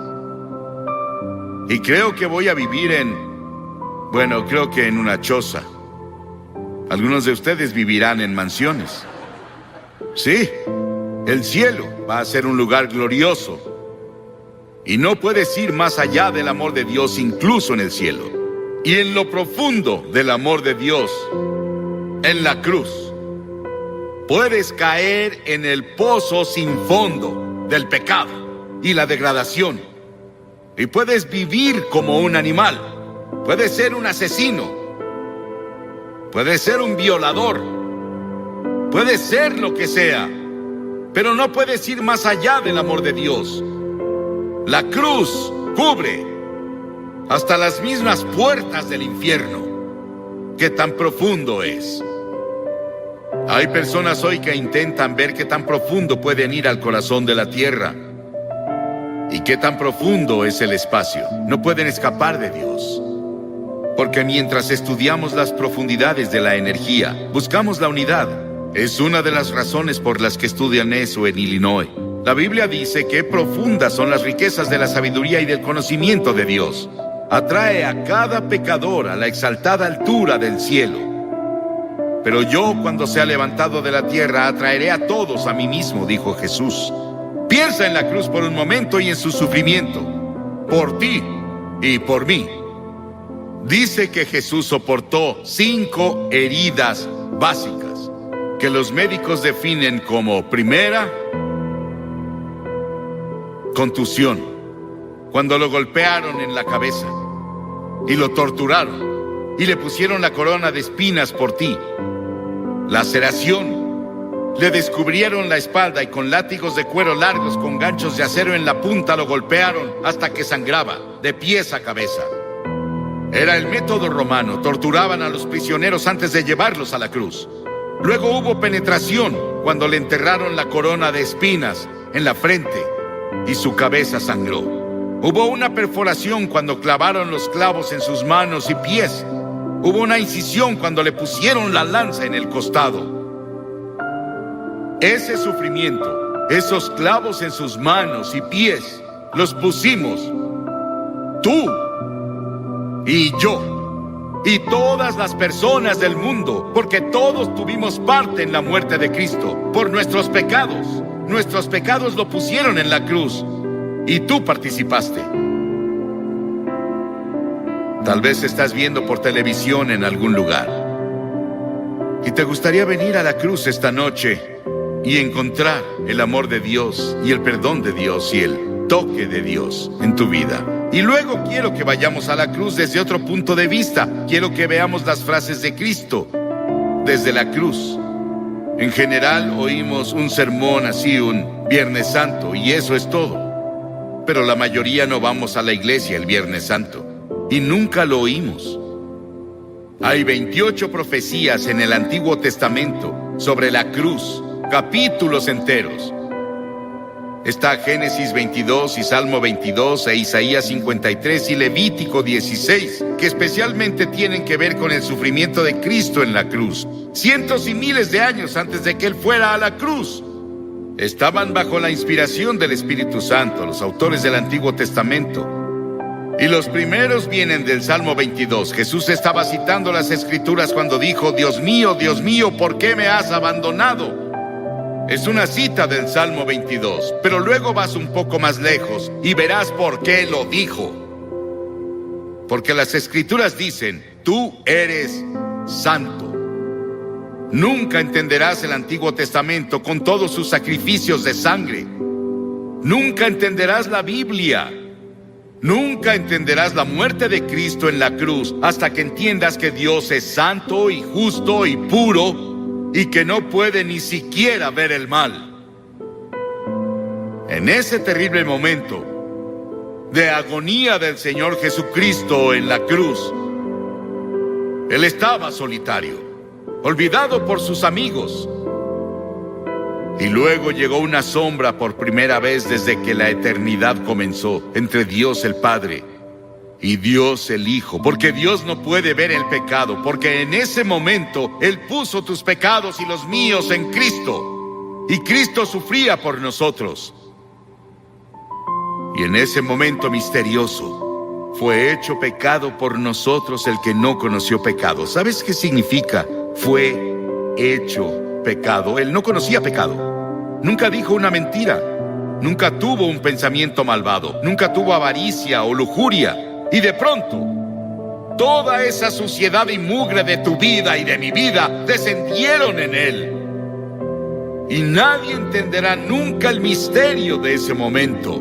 Speaker 2: Y creo que voy a vivir creo que en una choza. Algunos de ustedes vivirán en mansiones. Sí, el cielo va a ser un lugar glorioso. Y no puedes ir más allá del amor de Dios, incluso en el cielo. Y en lo profundo del amor de Dios, en la cruz, Puedes caer en el pozo sin fondo del pecado y la degradación. Y puedes vivir como un animal. Puedes ser un asesino. Puedes ser un violador. Puedes ser lo que sea. Pero no puedes ir más allá del amor de Dios. La cruz cubre hasta las mismas puertas del infierno. ¿Qué tan profundo es? Hay personas hoy que intentan ver qué tan profundo pueden ir al corazón de la tierra. ¿Y qué tan profundo es el espacio? No pueden escapar de Dios. Porque mientras estudiamos las profundidades de la energía, buscamos la unidad. Es una de las razones por las que estudian eso en Illinois. La Biblia dice que profundas son las riquezas de la sabiduría y del conocimiento de Dios. Atrae a cada pecador a la exaltada altura del cielo. Pero yo, cuando sea levantado de la tierra, atraeré a todos a mí mismo, dijo Jesús. Piensa en la cruz por un momento y en su sufrimiento, por ti y por mí. Dice que Jesús soportó 5 heridas básicas, que los médicos definen como: primera, contusión, cuando lo golpearon en la cabeza y lo torturaron y le pusieron la corona de espinas por ti. Laceración, le descubrieron la espalda y con látigos de cuero largos con ganchos de acero en la punta lo golpearon hasta que sangraba, de pies a cabeza. Era el método romano, torturaban a los prisioneros antes de llevarlos a la cruz. Luego hubo penetración, cuando le enterraron la corona de espinas en la frente y su cabeza sangró. Hubo una perforación cuando clavaron los clavos en sus manos y pies. Hubo una incisión cuando le pusieron la lanza en el costado. Ese sufrimiento, esos clavos en sus manos y pies, los pusimos tú y yo y todas las personas del mundo, porque todos tuvimos parte en la muerte de Cristo por nuestros pecados. Nuestros pecados lo pusieron en la cruz y tú participaste. Tal vez estás viendo por televisión en algún lugar y te gustaría venir a la cruz esta noche y encontrar el amor de Dios y el perdón de Dios y el toque de Dios en tu vida. Y luego quiero que vayamos a la cruz desde otro punto de vista. Quiero que veamos las frases de Cristo desde la cruz. En general oímos un sermón así un Viernes Santo y eso es todo. Pero la mayoría no vamos a la iglesia el Viernes Santo y nunca lo oímos. Hay 28 profecías en el Antiguo Testamento sobre la cruz, capítulos enteros. Está Génesis 22 y Salmo 22 e Isaías 53 y Levítico 16, que especialmente tienen que ver con el sufrimiento de Cristo en la cruz. Cientos y miles de años antes de que Él fuera a la cruz. Estaban bajo la inspiración del Espíritu Santo, los autores del Antiguo Testamento. Y los primeros vienen del Salmo 22. Jesús estaba citando las Escrituras cuando dijo: Dios mío, ¿por qué me has abandonado? Es una cita del Salmo 22, pero luego vas un poco más lejos y verás por qué lo dijo. Porque las Escrituras dicen: tú eres santo. Nunca entenderás el Antiguo Testamento con todos sus sacrificios de sangre. Nunca entenderás la Biblia. Nunca entenderás la muerte de Cristo en la cruz hasta que entiendas que Dios es santo y justo y puro y que no puede ni siquiera ver el mal. En ese terrible momento de agonía del Señor Jesucristo en la cruz, Él estaba solitario, olvidado por sus amigos. Y luego llegó una sombra por primera vez desde que la eternidad comenzó entre Dios el Padre y Dios el Hijo, porque Dios no puede ver el pecado, porque en ese momento Él puso tus pecados y los míos en Cristo, y Cristo sufría por nosotros. Y en ese momento misterioso fue hecho pecado por nosotros el que no conoció pecado. ¿Sabes qué significa? Fue hecho pecado. Él no conocía pecado. Nunca dijo una mentira. Nunca tuvo un pensamiento malvado. Nunca tuvo avaricia o lujuria. Y de pronto, toda esa suciedad y mugre de tu vida y de mi vida descendieron en Él. Y nadie entenderá nunca el misterio de ese momento.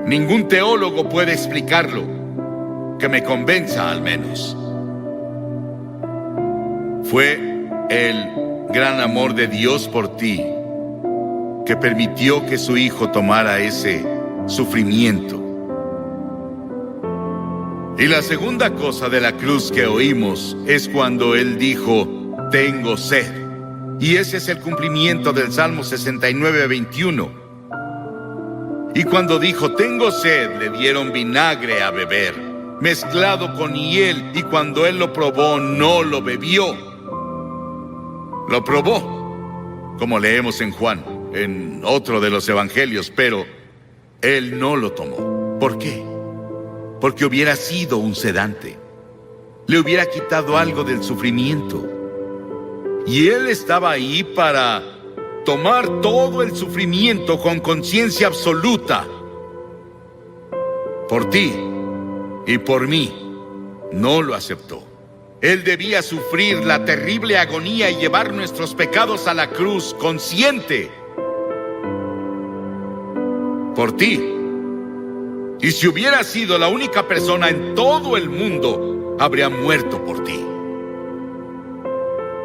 Speaker 2: Ningún teólogo puede explicarlo, que me convenza al menos. Fue el gran amor de Dios por ti que permitió que su Hijo tomara ese sufrimiento. Y la segunda cosa de la cruz que oímos es cuando Él dijo, tengo sed. Y ese es el cumplimiento del Salmo 69, 21. Y cuando dijo, tengo sed, le dieron vinagre a beber, mezclado con hiel, y cuando Él lo probó, no lo bebió. Lo probó, como leemos en Juan, en otro de los evangelios, pero Él no lo tomó. ¿Por qué? Porque hubiera sido un sedante. Le hubiera quitado algo del sufrimiento. Y Él estaba ahí para tomar todo el sufrimiento con conciencia absoluta. Por ti y por mí, no lo aceptó. Él debía sufrir la terrible agonía y llevar nuestros pecados a la cruz, consciente. Por ti. Y si hubiera sido la única persona en todo el mundo, habría muerto por ti.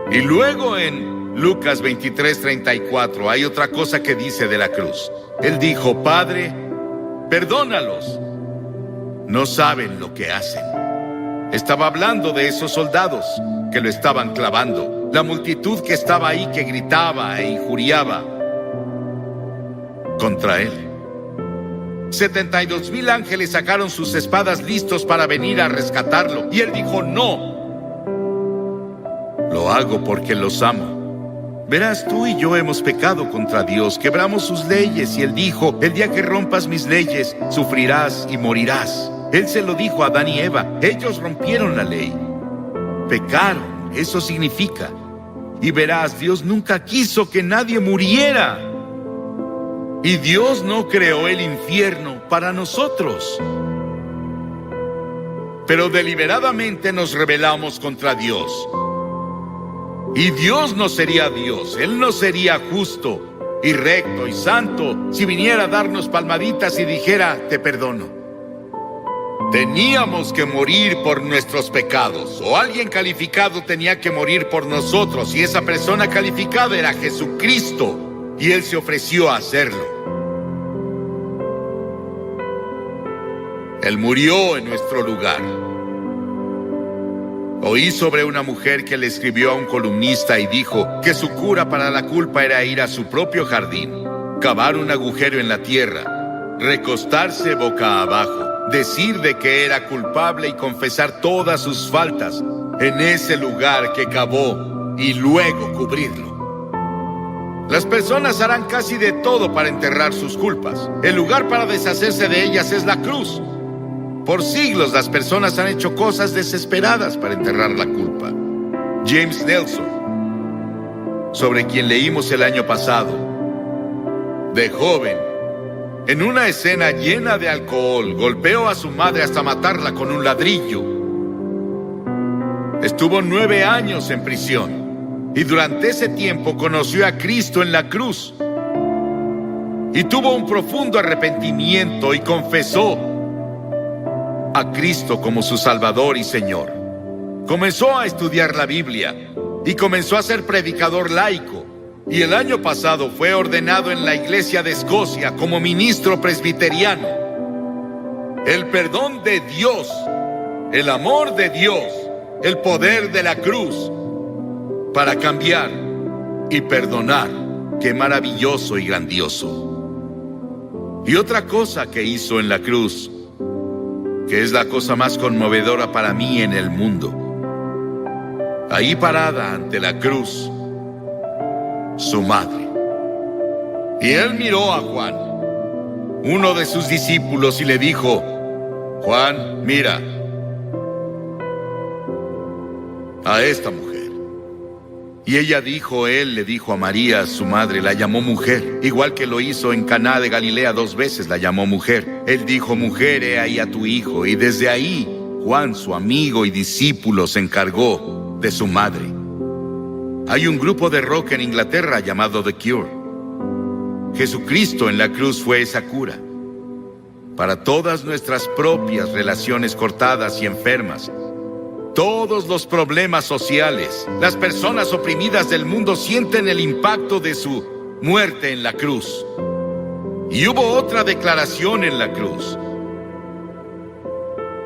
Speaker 2: Y luego en Lucas 23:34 hay otra cosa que dice de la cruz. Él dijo, Padre, perdónalos. No saben lo que hacen. Estaba hablando de esos soldados que lo estaban clavando. La multitud que estaba ahí que gritaba e injuriaba contra él. 72,000 ángeles sacaron sus espadas listos para venir a rescatarlo. Y él dijo, no. Lo hago porque los amo. Verás, tú y yo hemos pecado contra Dios, quebramos sus leyes. Y Él dijo, el día que rompas mis leyes, sufrirás y morirás. Él se lo dijo a Adán y Eva. Ellos rompieron la ley. Pecaron, eso significa. Y verás, Dios nunca quiso que nadie muriera. Y Dios no creó el infierno para nosotros. Pero deliberadamente nos rebelamos contra Dios. Y Dios no sería Dios, Él no sería justo y recto y santo si viniera a darnos palmaditas y dijera, te perdono. Teníamos que morir por nuestros pecados, o alguien calificado tenía que morir por nosotros, y esa persona calificada era Jesucristo, y Él se ofreció a hacerlo. Él murió en nuestro lugar. Oí sobre una mujer que le escribió a un columnista y dijo que su cura para la culpa era ir a su propio jardín, cavar un agujero en la tierra, recostarse boca abajo, decir de que era culpable y confesar todas sus faltas en ese lugar que cavó y luego cubrirlo. Las personas harán casi de todo para enterrar sus culpas. El lugar para deshacerse de ellas es la cruz. Por siglos las personas han hecho cosas desesperadas para enterrar la culpa. James Nelson, sobre quien leímos el año pasado, de joven, en una escena llena de alcohol, golpeó a su madre hasta matarla con un ladrillo. Estuvo 9 años en prisión y durante ese tiempo conoció a Cristo en la cruz. Y tuvo un profundo arrepentimiento y confesó a Cristo como su Salvador y Señor. Comenzó a estudiar la Biblia y comenzó a ser predicador laico. Y el año pasado fue ordenado en la Iglesia de Escocia como ministro presbiteriano. El perdón de Dios, el amor de Dios, el poder de la cruz para cambiar y perdonar. Qué maravilloso y grandioso. Y otra cosa que hizo en la cruz, que es la cosa más conmovedora para mí en el mundo. Ahí parada ante la cruz, su madre. Y él miró a Juan, uno de sus discípulos, y le dijo, Juan, mira a esta mujer. Y ella dijo, él le dijo a María, su madre, la llamó mujer, igual que lo hizo en Caná de Galilea 2 veces, la llamó mujer. Él dijo, mujer, he ahí a tu hijo. Y desde ahí, Juan, su amigo y discípulo, se encargó de su madre. Hay un grupo de rock en Inglaterra llamado The Cure. Jesucristo en la cruz fue esa cura para todas nuestras propias relaciones cortadas y enfermas. Todos los problemas sociales, las personas oprimidas del mundo sienten el impacto de su muerte en la cruz. Y hubo otra declaración en la cruz.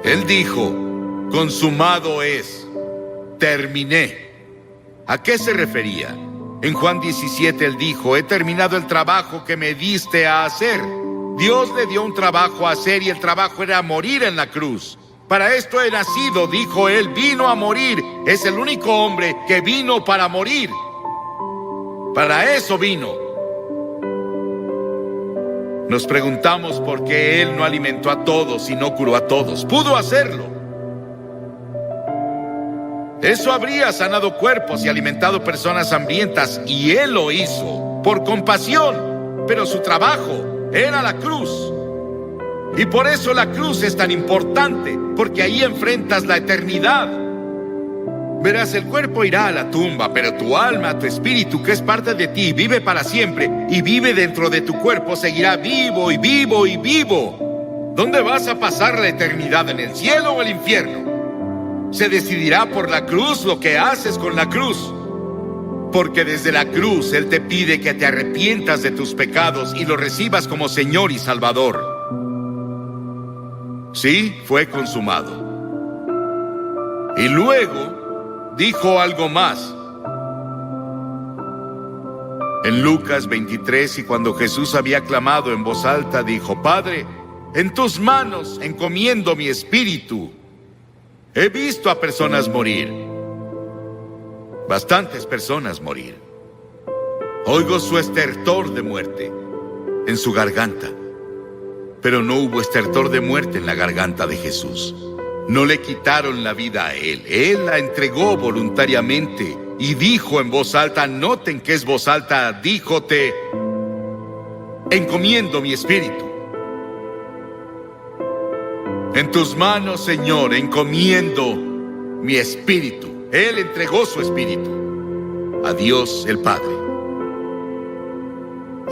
Speaker 2: Él dijo, consumado es, terminé. ¿A qué se refería? En Juan 17 él dijo, he terminado el trabajo que me diste a hacer. Dios le dio un trabajo a hacer y el trabajo era morir en la cruz. Para esto he nacido, dijo él, vino a morir. Es el único hombre que vino para morir. Para eso vino. Nos preguntamos por qué él no alimentó a todos y no curó a todos. Pudo hacerlo. Eso habría sanado cuerpos y alimentado personas hambrientas, y él lo hizo por compasión, pero su trabajo era la cruz. Y por eso la cruz es tan importante, porque ahí enfrentas la eternidad. Verás, el cuerpo irá a la tumba, pero tu alma, tu espíritu, que es parte de ti, vive para siempre, y vive dentro de tu cuerpo, seguirá vivo y vivo y vivo. ¿Dónde vas a pasar la eternidad? ¿En el cielo o el infierno? Se decidirá por la cruz lo que haces con la cruz. Porque desde la cruz Él te pide que te arrepientas de tus pecados y lo recibas como Señor y Salvador. Sí, fue consumado. Y luego dijo algo más. En Lucas 23, y cuando Jesús había clamado en voz alta, dijo, Padre, en tus manos encomiendo mi espíritu. He visto a personas morir. Bastantes personas morir. Oigo su estertor de muerte en su garganta. Pero no hubo estertor de muerte en la garganta de Jesús. No le quitaron la vida a Él. Él la entregó voluntariamente y dijo en voz alta, noten que es voz alta, dijo, te encomiendo mi espíritu. En tus manos, Señor, encomiendo mi espíritu. Él entregó su espíritu a Dios el Padre.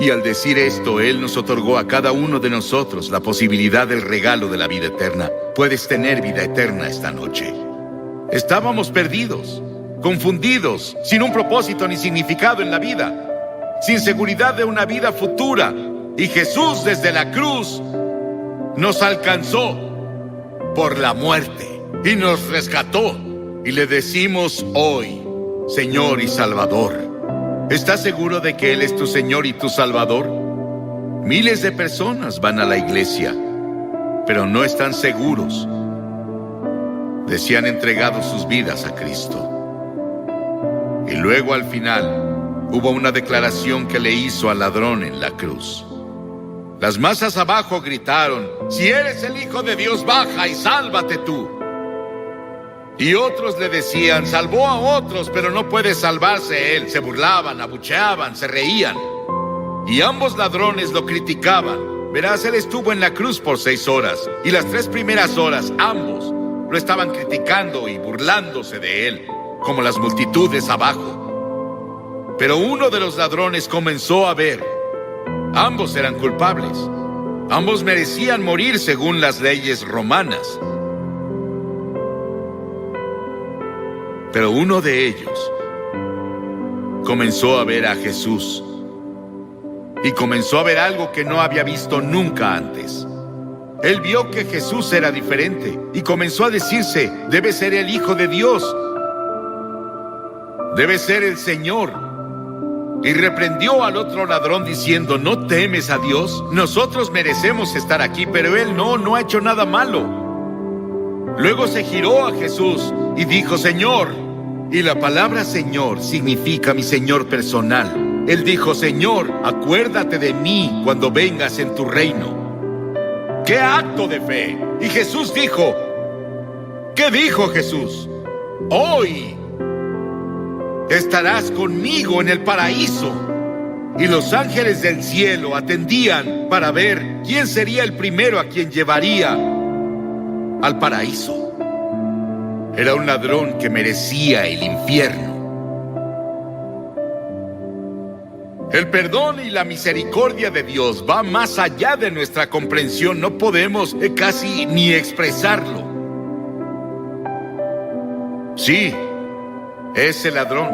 Speaker 2: Y al decir esto, Él nos otorgó a cada uno de nosotros la posibilidad del regalo de la vida eterna. Puedes tener vida eterna esta noche. Estábamos perdidos, confundidos, sin un propósito ni significado en la vida, sin seguridad de una vida futura. Y Jesús desde la cruz nos alcanzó por la muerte y nos rescató. Y le decimos hoy, Señor y Salvador. ¿Estás seguro de que Él es tu Señor y tu Salvador? Miles de personas van a la iglesia, pero no están seguros de si han entregado sus vidas a Cristo. Y luego al final hubo una declaración que le hizo al ladrón en la cruz. Las masas abajo gritaron, si eres el Hijo de Dios, baja y sálvate tú. Y otros le decían, salvó a otros, pero no puede salvarse él. Se burlaban, abucheaban, se reían. Y ambos ladrones lo criticaban. Verás, él estuvo en la cruz por 6 horas. Y las 3 primeras horas, ambos lo estaban criticando y burlándose de él, como las multitudes abajo. Pero uno de los ladrones comenzó a ver. Ambos eran culpables. Ambos merecían morir según las leyes romanas. Pero uno de ellos comenzó a ver a Jesús y comenzó a ver algo que no había visto nunca antes. Él vio que Jesús era diferente y comenzó a decirse, debe ser el Hijo de Dios, debe ser el Señor. Y reprendió al otro ladrón diciendo, ¿no temes a Dios? Nosotros merecemos estar aquí, pero él no ha hecho nada malo. Luego se giró a Jesús y dijo, Señor. Y la palabra Señor significa mi Señor personal. Él dijo, Señor, acuérdate de mí cuando vengas en tu reino. ¡Qué acto de fe! Y Jesús dijo, ¿qué dijo Jesús? Hoy estarás conmigo en el paraíso. Y los ángeles del cielo atendían para ver quién sería el primero a quien llevaría al paraíso. Era un ladrón que merecía el infierno. El perdón y la misericordia de Dios va más allá de nuestra comprensión. No podemos casi ni expresarlo. Sí, ese ladrón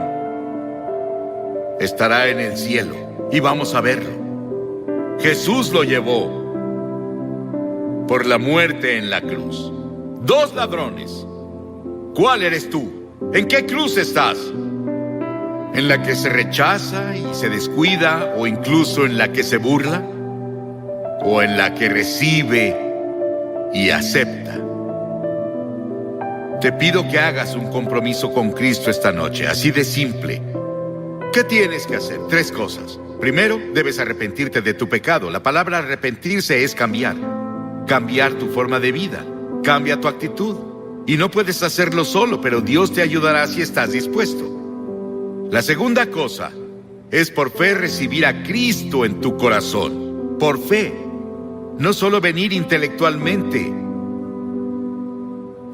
Speaker 2: estará en el cielo y vamos a verlo. Jesús lo llevó por la muerte en la cruz. 2 ladrones. ¿Cuál eres tú? ¿En qué cruz estás? ¿En la que se rechaza y se descuida, o incluso en la que se burla? ¿O en la que recibe y acepta? Te pido que hagas un compromiso con Cristo esta noche, así de simple. ¿Qué tienes que hacer? 3 cosas. Primero, debes arrepentirte de tu pecado. La palabra arrepentirse es cambiar. Cambiar tu forma de vida. Cambia tu actitud. Y no puedes hacerlo solo, pero Dios te ayudará si estás dispuesto. La segunda cosa es por fe recibir a Cristo en tu corazón. Por fe. No solo venir intelectualmente.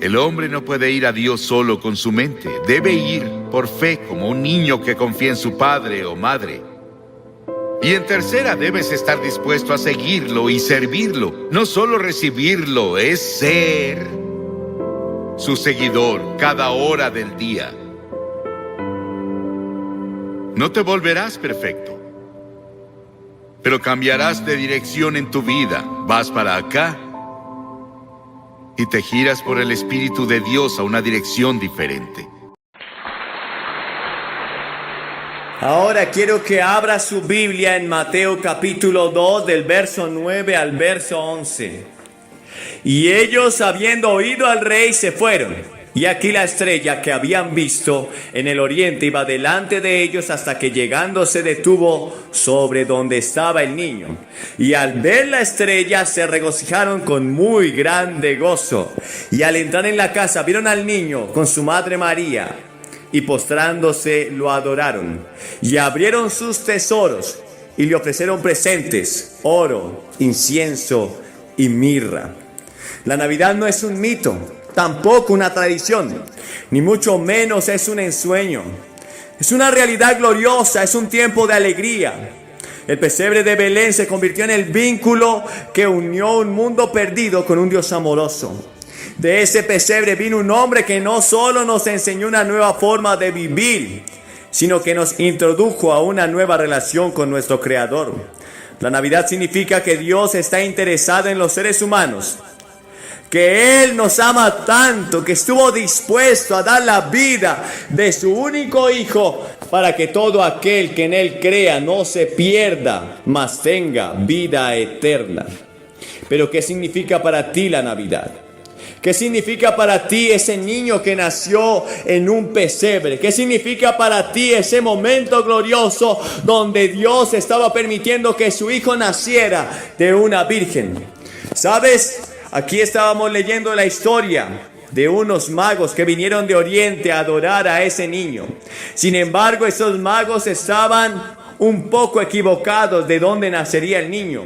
Speaker 2: El hombre no puede ir a Dios solo con su mente. Debe ir por fe, como un niño que confía en su padre o madre. Y en tercera, debes estar dispuesto a seguirlo y servirlo. No solo recibirlo, es ser su seguidor cada hora del día. No te volverás perfecto, pero cambiarás de dirección en tu vida. Vas para acá y te giras por el Espíritu de Dios a una dirección diferente.
Speaker 3: Ahora quiero que abra su Biblia en Mateo capítulo 2 del verso 9 al verso 11. Y ellos, habiendo oído al rey, se fueron. Y aquí la estrella que habían visto en el oriente iba delante de ellos hasta que llegando se detuvo sobre donde estaba el niño. Y al ver la estrella se regocijaron con muy grande gozo. Y al entrar en la casa vieron al niño con su madre María. Y postrándose lo adoraron. Y abrieron sus tesoros y le ofrecieron presentes: oro, incienso y mirra. La Navidad no es un mito, tampoco una tradición, ni mucho menos es un ensueño. Es una realidad gloriosa, es un tiempo de alegría. El pesebre de Belén se convirtió en el vínculo que unió un mundo perdido con un Dios amoroso. De ese pesebre vino un hombre que no solo nos enseñó una nueva forma de vivir, sino que nos introdujo a una nueva relación con nuestro Creador. La Navidad significa que Dios está interesado en los seres humanos, que Él nos ama tanto, que estuvo dispuesto a dar la vida de su único Hijo para que todo aquel que en Él crea no se pierda, mas tenga vida eterna. Pero ¿qué significa para ti la Navidad? ¿Qué significa para ti ese niño que nació en un pesebre? ¿Qué significa para ti ese momento glorioso donde Dios estaba permitiendo que su Hijo naciera de una virgen? ¿Sabes? Aquí estábamos leyendo la historia de unos magos que vinieron de Oriente a adorar a ese niño. Sin embargo, esos magos estaban un poco equivocados de dónde nacería el niño,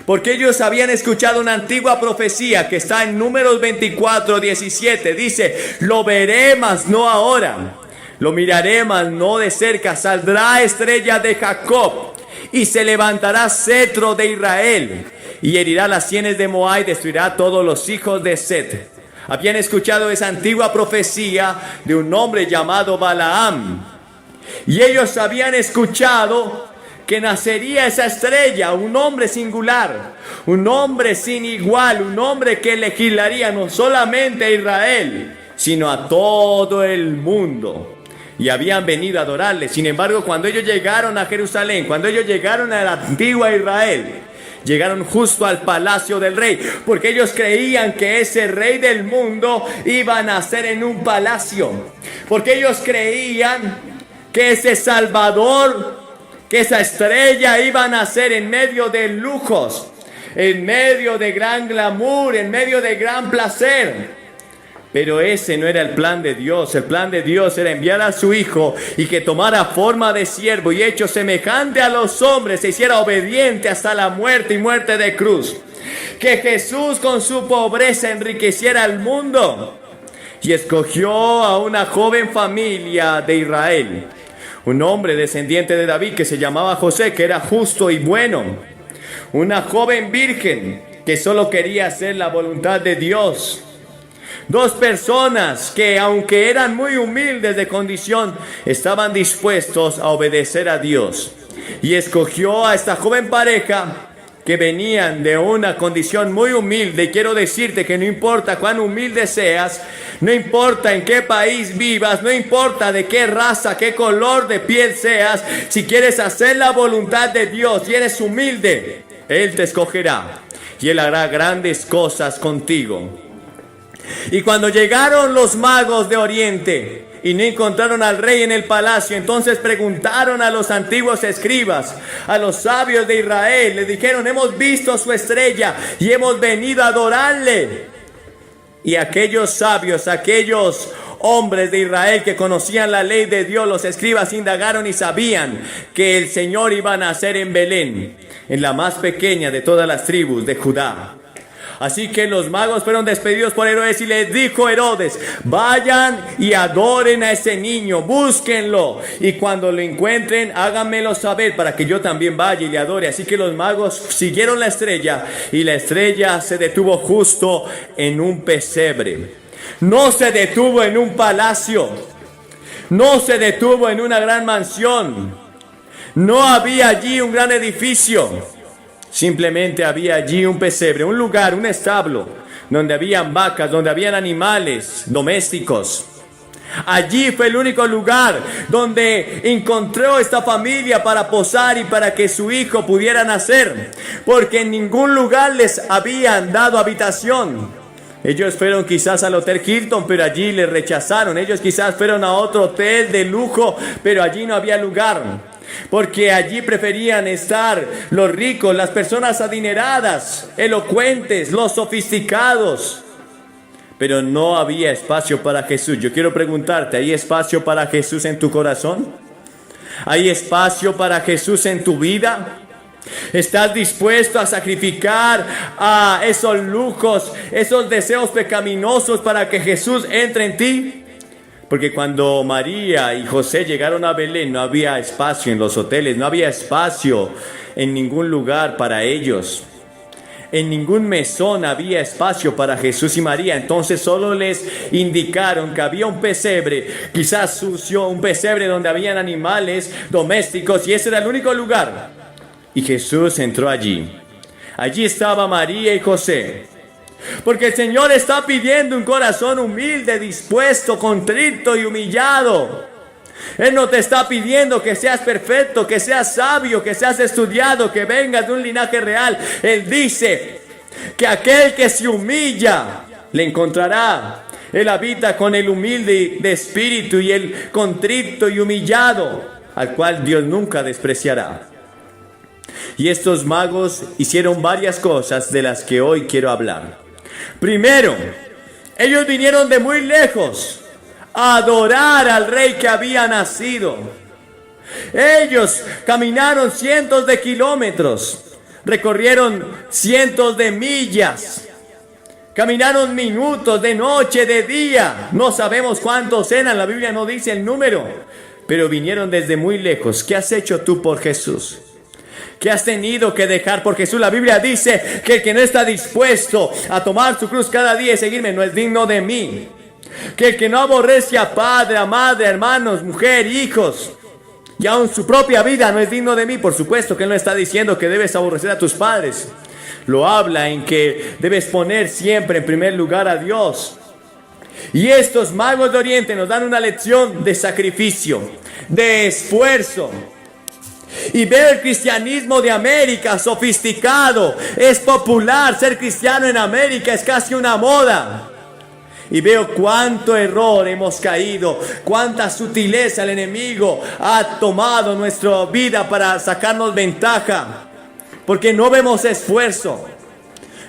Speaker 3: porque ellos habían escuchado una antigua profecía que está en Números 24:17. Dice: lo veré, mas no ahora; lo miraré, mas no de cerca. Saldrá estrella de Jacob y se levantará cetro de Israel, y herirá las sienes de Moab y destruirá a todos los hijos de Set. Habían escuchado esa antigua profecía de un hombre llamado Balaam, y ellos habían escuchado que nacería esa estrella, un hombre singular, un hombre sin igual, un hombre que legislaría no solamente a Israel, sino a todo el mundo. Y habían venido a adorarle. Sin embargo, cuando ellos llegaron a Jerusalén, cuando ellos llegaron a la antigua Israel, llegaron justo al palacio del rey, porque ellos creían que ese rey del mundo iba a nacer en un palacio, porque ellos creían que ese Salvador, que esa estrella iba a nacer en medio de lujos, en medio de gran glamour, en medio de gran placer. Pero ese no era el plan de Dios. El plan de Dios era enviar a su Hijo y que tomara forma de siervo y hecho semejante a los hombres se hiciera obediente hasta la muerte y muerte de cruz. Que Jesús con su pobreza enriqueciera al mundo y escogió a una joven familia de Israel. un hombre descendiente de David que se llamaba José, que era justo y bueno, una joven virgen que solo quería hacer la voluntad de Dios. Dos personas que, aunque eran muy humildes de condición, estaban dispuestos a obedecer a Dios. Y escogió a esta joven pareja que venían de una condición muy humilde. Y quiero decirte que no importa cuán humilde seas, no importa en qué país vivas, no importa de qué raza, qué color de piel seas, si quieres hacer la voluntad de Dios y eres humilde, Él te escogerá y Él hará grandes cosas contigo. Y cuando llegaron los magos de Oriente y no encontraron al rey en el palacio, entonces preguntaron a los antiguos escribas, a los sabios de Israel. Les dijeron: hemos visto su estrella y hemos venido a adorarle. Y aquellos sabios, aquellos hombres de Israel que conocían la ley de Dios, los escribas, indagaron y sabían que el Señor iba a nacer en Belén, en la más pequeña de todas las tribus de Judá. Así que los magos fueron despedidos por Herodes y les dijo Herodes: vayan y adoren a ese niño, búsquenlo, y cuando lo encuentren háganmelo saber para que yo también vaya y le adore. Así que los magos siguieron la estrella y la estrella se detuvo justo en un pesebre. No se detuvo en un palacio, no se detuvo en una gran mansión, no había allí un gran edificio. Simplemente había allí un pesebre, un lugar, un establo, donde habían vacas, donde habían animales domésticos. Allí fue el único lugar donde encontró esta familia para posar y para que su hijo pudiera nacer, porque en ningún lugar les habían dado habitación. Ellos fueron quizás al Hotel Hilton, pero allí les rechazaron. Ellos quizás fueron a otro hotel de lujo, pero allí no había lugar. Porque allí preferían estar los ricos, las personas adineradas, elocuentes, los sofisticados. Pero no había espacio para Jesús. Yo quiero preguntarte, ¿hay espacio para Jesús en tu corazón? ¿Hay espacio para Jesús en tu vida? ¿Estás dispuesto a sacrificar a esos lujos, esos deseos pecaminosos para que Jesús entre en ti? Porque cuando María y José llegaron a Belén, no había espacio en los hoteles, no había espacio en ningún lugar para ellos. En ningún mesón había espacio para Jesús y María. Entonces solo les indicaron que había un pesebre, quizás sucio, un pesebre donde habían animales domésticos, y ese era el único lugar. Y Jesús entró allí. Allí estaba María y José. Porque el Señor está pidiendo un corazón humilde, dispuesto, contrito y humillado. Él no te está pidiendo que seas perfecto, que seas sabio, que seas estudiado, que vengas de un linaje real. Él dice que aquel que se humilla le encontrará. Él habita con el humilde de espíritu y el contrito y humillado, al cual Dios nunca despreciará. Y estos magos hicieron varias cosas de las que hoy quiero hablar. Primero, ellos vinieron de muy lejos a adorar al rey que había nacido. Ellos caminaron cientos de kilómetros, recorrieron cientos de millas, caminaron minutos, de noche, de día. No sabemos cuántos eran, la Biblia no dice el número, pero vinieron desde muy lejos. ¿Qué has hecho tú por Jesús? ¿Qué has tenido que dejar por Jesús? La Biblia dice que el que no está dispuesto a tomar su cruz cada día y seguirme no es digno de mí. Que el que no aborrece a padre, a madre, a hermanos, mujer, hijos, y aun su propia vida no es digno de mí. Por supuesto que Él no está diciendo que debes aborrecer a tus padres. Lo habla en que debes poner siempre en primer lugar a Dios. Y estos magos de Oriente nos dan una lección de sacrificio, de esfuerzo. Y veo el cristianismo de América sofisticado, es popular, ser cristiano en América es casi una moda. Y veo cuánto error hemos caído, cuánta sutileza el enemigo ha tomado nuestra vida para sacarnos ventaja, porque no vemos esfuerzo.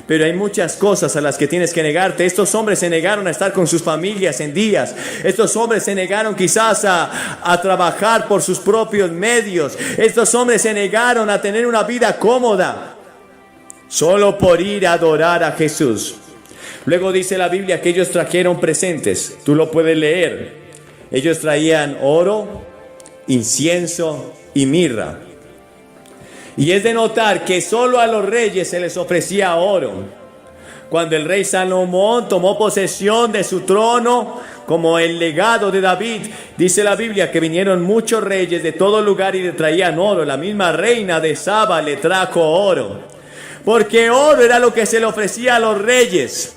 Speaker 3: Pero hay muchas cosas a las que tienes que negarte. Estos hombres se negaron a estar con sus familias en días. Estos hombres se negaron quizás a trabajar por sus propios medios. Estos hombres se negaron a tener una vida cómoda, solo por ir a adorar a Jesús. Luego dice la Biblia que ellos trajeron presentes. Tú lo puedes leer. Ellos traían oro, incienso y mirra. Y es de notar que solo a los reyes se les ofrecía oro. Cuando el rey Salomón tomó posesión de su trono como el legado de David, dice la Biblia que vinieron muchos reyes de todo lugar y le traían oro. La misma reina de Saba le trajo oro, porque oro era lo que se le ofrecía a los reyes.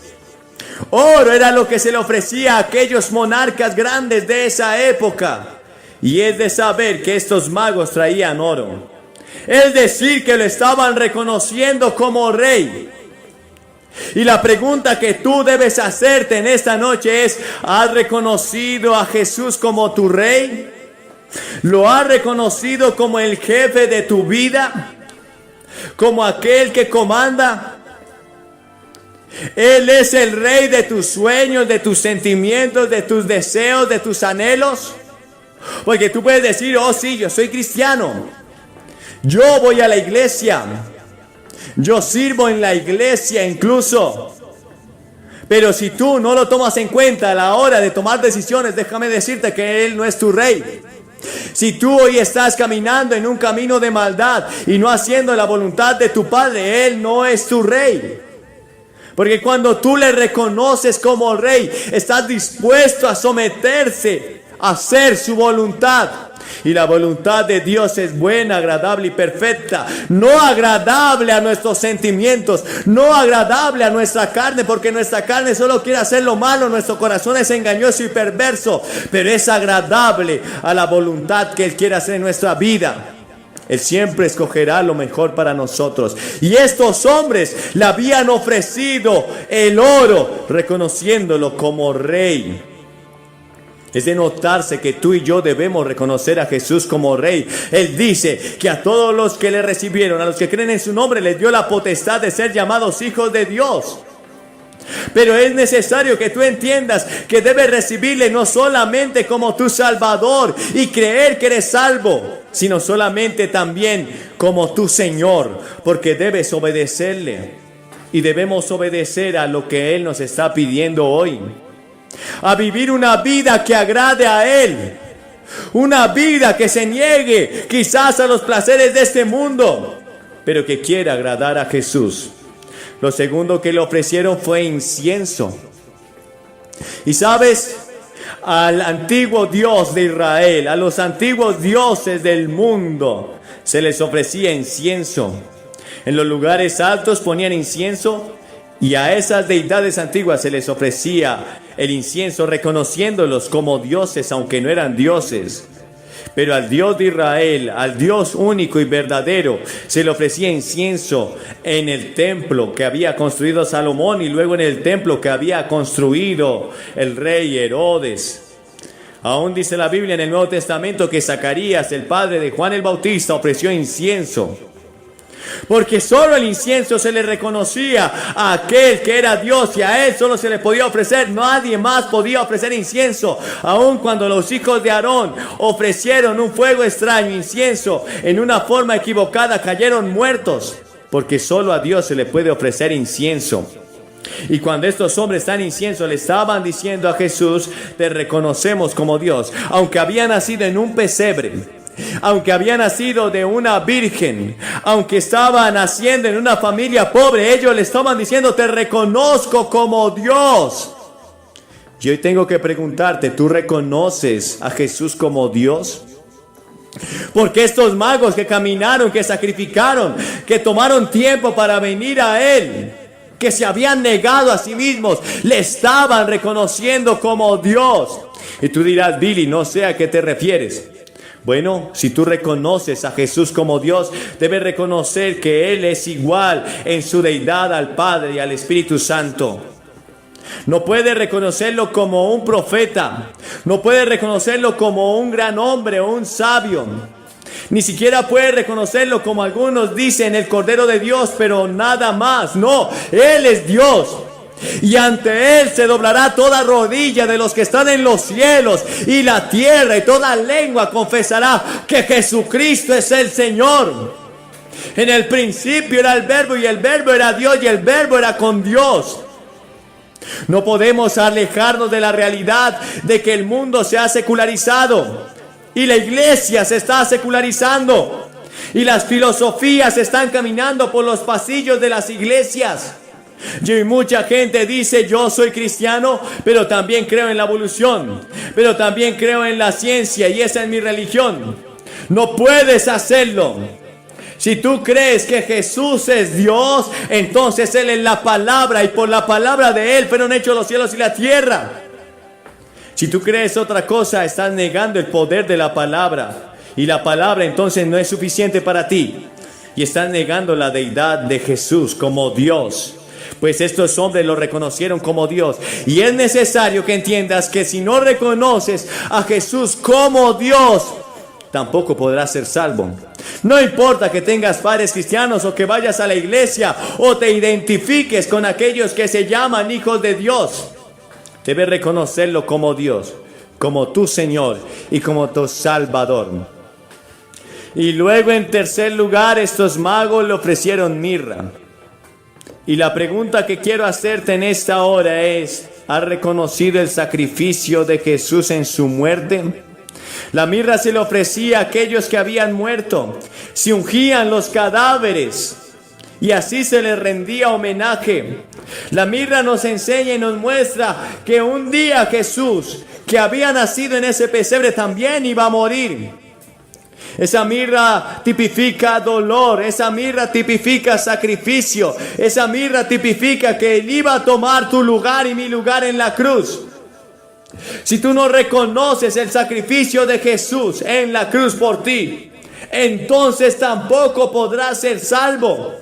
Speaker 3: Oro era lo que se le ofrecía a aquellos monarcas grandes de esa época. Y es de saber que estos magos traían oro. Es decir, que lo estaban reconociendo como rey. Y la pregunta que tú debes hacerte en esta noche es: ¿has reconocido a Jesús como tu rey? ¿Lo has reconocido como el jefe de tu vida? ¿Como aquel que comanda? Él es el rey de tus sueños, de tus sentimientos, de tus deseos, de tus anhelos. Porque tú puedes decir: oh sí, yo soy cristiano, yo voy a la iglesia, yo sirvo en la iglesia incluso. Pero si tú no lo tomas en cuenta a la hora de tomar decisiones, déjame decirte que Él no es tu rey. Si tú hoy estás caminando en un camino de maldad y no haciendo la voluntad de tu Padre, Él no es tu rey. Porque cuando tú le reconoces como rey, estás dispuesto a someterse a hacer su voluntad. Y la voluntad de Dios es buena, agradable y perfecta. No agradable a nuestros sentimientos, no agradable a nuestra carne, porque nuestra carne solo quiere hacer lo malo. Nuestro corazón es engañoso y perverso, pero es agradable a la voluntad que Él quiere hacer en nuestra vida. Él siempre escogerá lo mejor para nosotros. Y estos hombres le habían ofrecido el oro, reconociéndolo como rey. Es de notarse que tú y yo debemos reconocer a Jesús como rey. Él dice que a todos los que le recibieron, a los que creen en su nombre, les dio la potestad de ser llamados hijos de Dios. Pero es necesario que tú entiendas que debes recibirle no solamente como tu Salvador y creer que eres salvo, sino solamente también como tu Señor, porque debes obedecerle. Y debemos obedecer a lo que Él nos está pidiendo hoy. A vivir una vida que agrade a Él. Una vida que se niegue quizás a los placeres de este mundo, pero que quiera agradar a Jesús. Lo segundo que le ofrecieron fue incienso. Y sabes, al antiguo Dios de Israel, a los antiguos dioses del mundo, se les ofrecía incienso. En los lugares altos ponían incienso, y a esas deidades antiguas se les ofrecía el incienso, reconociéndolos como dioses, aunque no eran dioses. Pero al Dios de Israel, al Dios único y verdadero, se le ofrecía incienso en el templo que había construido Salomón y luego en el templo que había construido el rey Herodes. Aún dice la Biblia en el Nuevo Testamento que Zacarías, el padre de Juan el Bautista, ofreció incienso. Porque solo el incienso se le reconocía a aquel que era Dios, y a Él solo se le podía ofrecer. Nadie más podía ofrecer incienso. Aun cuando los hijos de Aarón ofrecieron un fuego extraño, incienso, en una forma equivocada, cayeron muertos. Porque solo a Dios se le puede ofrecer incienso. Y cuando estos hombres dan incienso, le estaban diciendo a Jesús: te reconocemos como Dios. Aunque había nacido en un pesebre, aunque había nacido de una virgen, aunque estaba naciendo en una familia pobre, ellos le estaban diciendo: te reconozco como Dios. Y hoy tengo que preguntarte: ¿tú reconoces a Jesús como Dios? Porque estos magos que caminaron, que sacrificaron, que tomaron tiempo para venir a Él, que se habían negado a sí mismos, le estaban reconociendo como Dios. Y tú dirás: Billy, no sé a qué te refieres. Bueno, si tú reconoces a Jesús como Dios, debes reconocer que Él es igual en su deidad al Padre y al Espíritu Santo. No puedes reconocerlo como un profeta, no puedes reconocerlo como un gran hombre o un sabio. Ni siquiera puedes reconocerlo como algunos dicen, el Cordero de Dios, pero nada más. No, Él es Dios. Y ante Él se doblará toda rodilla de los que están en los cielos y la tierra, y toda lengua confesará que Jesucristo es el Señor. En el principio era el Verbo, y el Verbo era Dios, y el Verbo era con Dios. No podemos alejarnos de la realidad de que el mundo se ha secularizado Y la iglesia se está secularizando. Y las filosofías están caminando por los pasillos de las iglesias. Y mucha gente dice: yo soy cristiano, pero también creo en la evolución, pero también creo en la ciencia, y esa es mi religión. No puedes hacerlo. Si tú crees que Jesús es Dios, entonces Él es la palabra, y por la palabra de Él fueron hechos los cielos y la tierra. Si tú crees otra cosa, estás negando el poder de la palabra, y la palabra entonces no es suficiente para ti, y estás negando la deidad de Jesús como Dios. Pues estos hombres lo reconocieron como Dios. Y es necesario que entiendas que si no reconoces a Jesús como Dios, tampoco podrás ser salvo. No importa que tengas padres cristianos, o que vayas a la iglesia, o te identifiques con aquellos que se llaman hijos de Dios. Debes reconocerlo como Dios, como tu Señor y como tu Salvador. Y luego, en tercer lugar, estos magos le ofrecieron mirra. Y la pregunta que quiero hacerte en esta hora es: ¿has reconocido el sacrificio de Jesús en su muerte? La mirra se le ofrecía a aquellos que habían muerto. Se ungían los cadáveres y así se les rendía homenaje. La mirra nos enseña y nos muestra que un día Jesús, que había nacido en ese pesebre, también iba a morir. Esa mirra tipifica dolor, esa mirra tipifica sacrificio, esa mirra tipifica que Él iba a tomar tu lugar y mi lugar en la cruz. Si tú no reconoces el sacrificio de Jesús en la cruz por ti, entonces tampoco podrás ser salvo.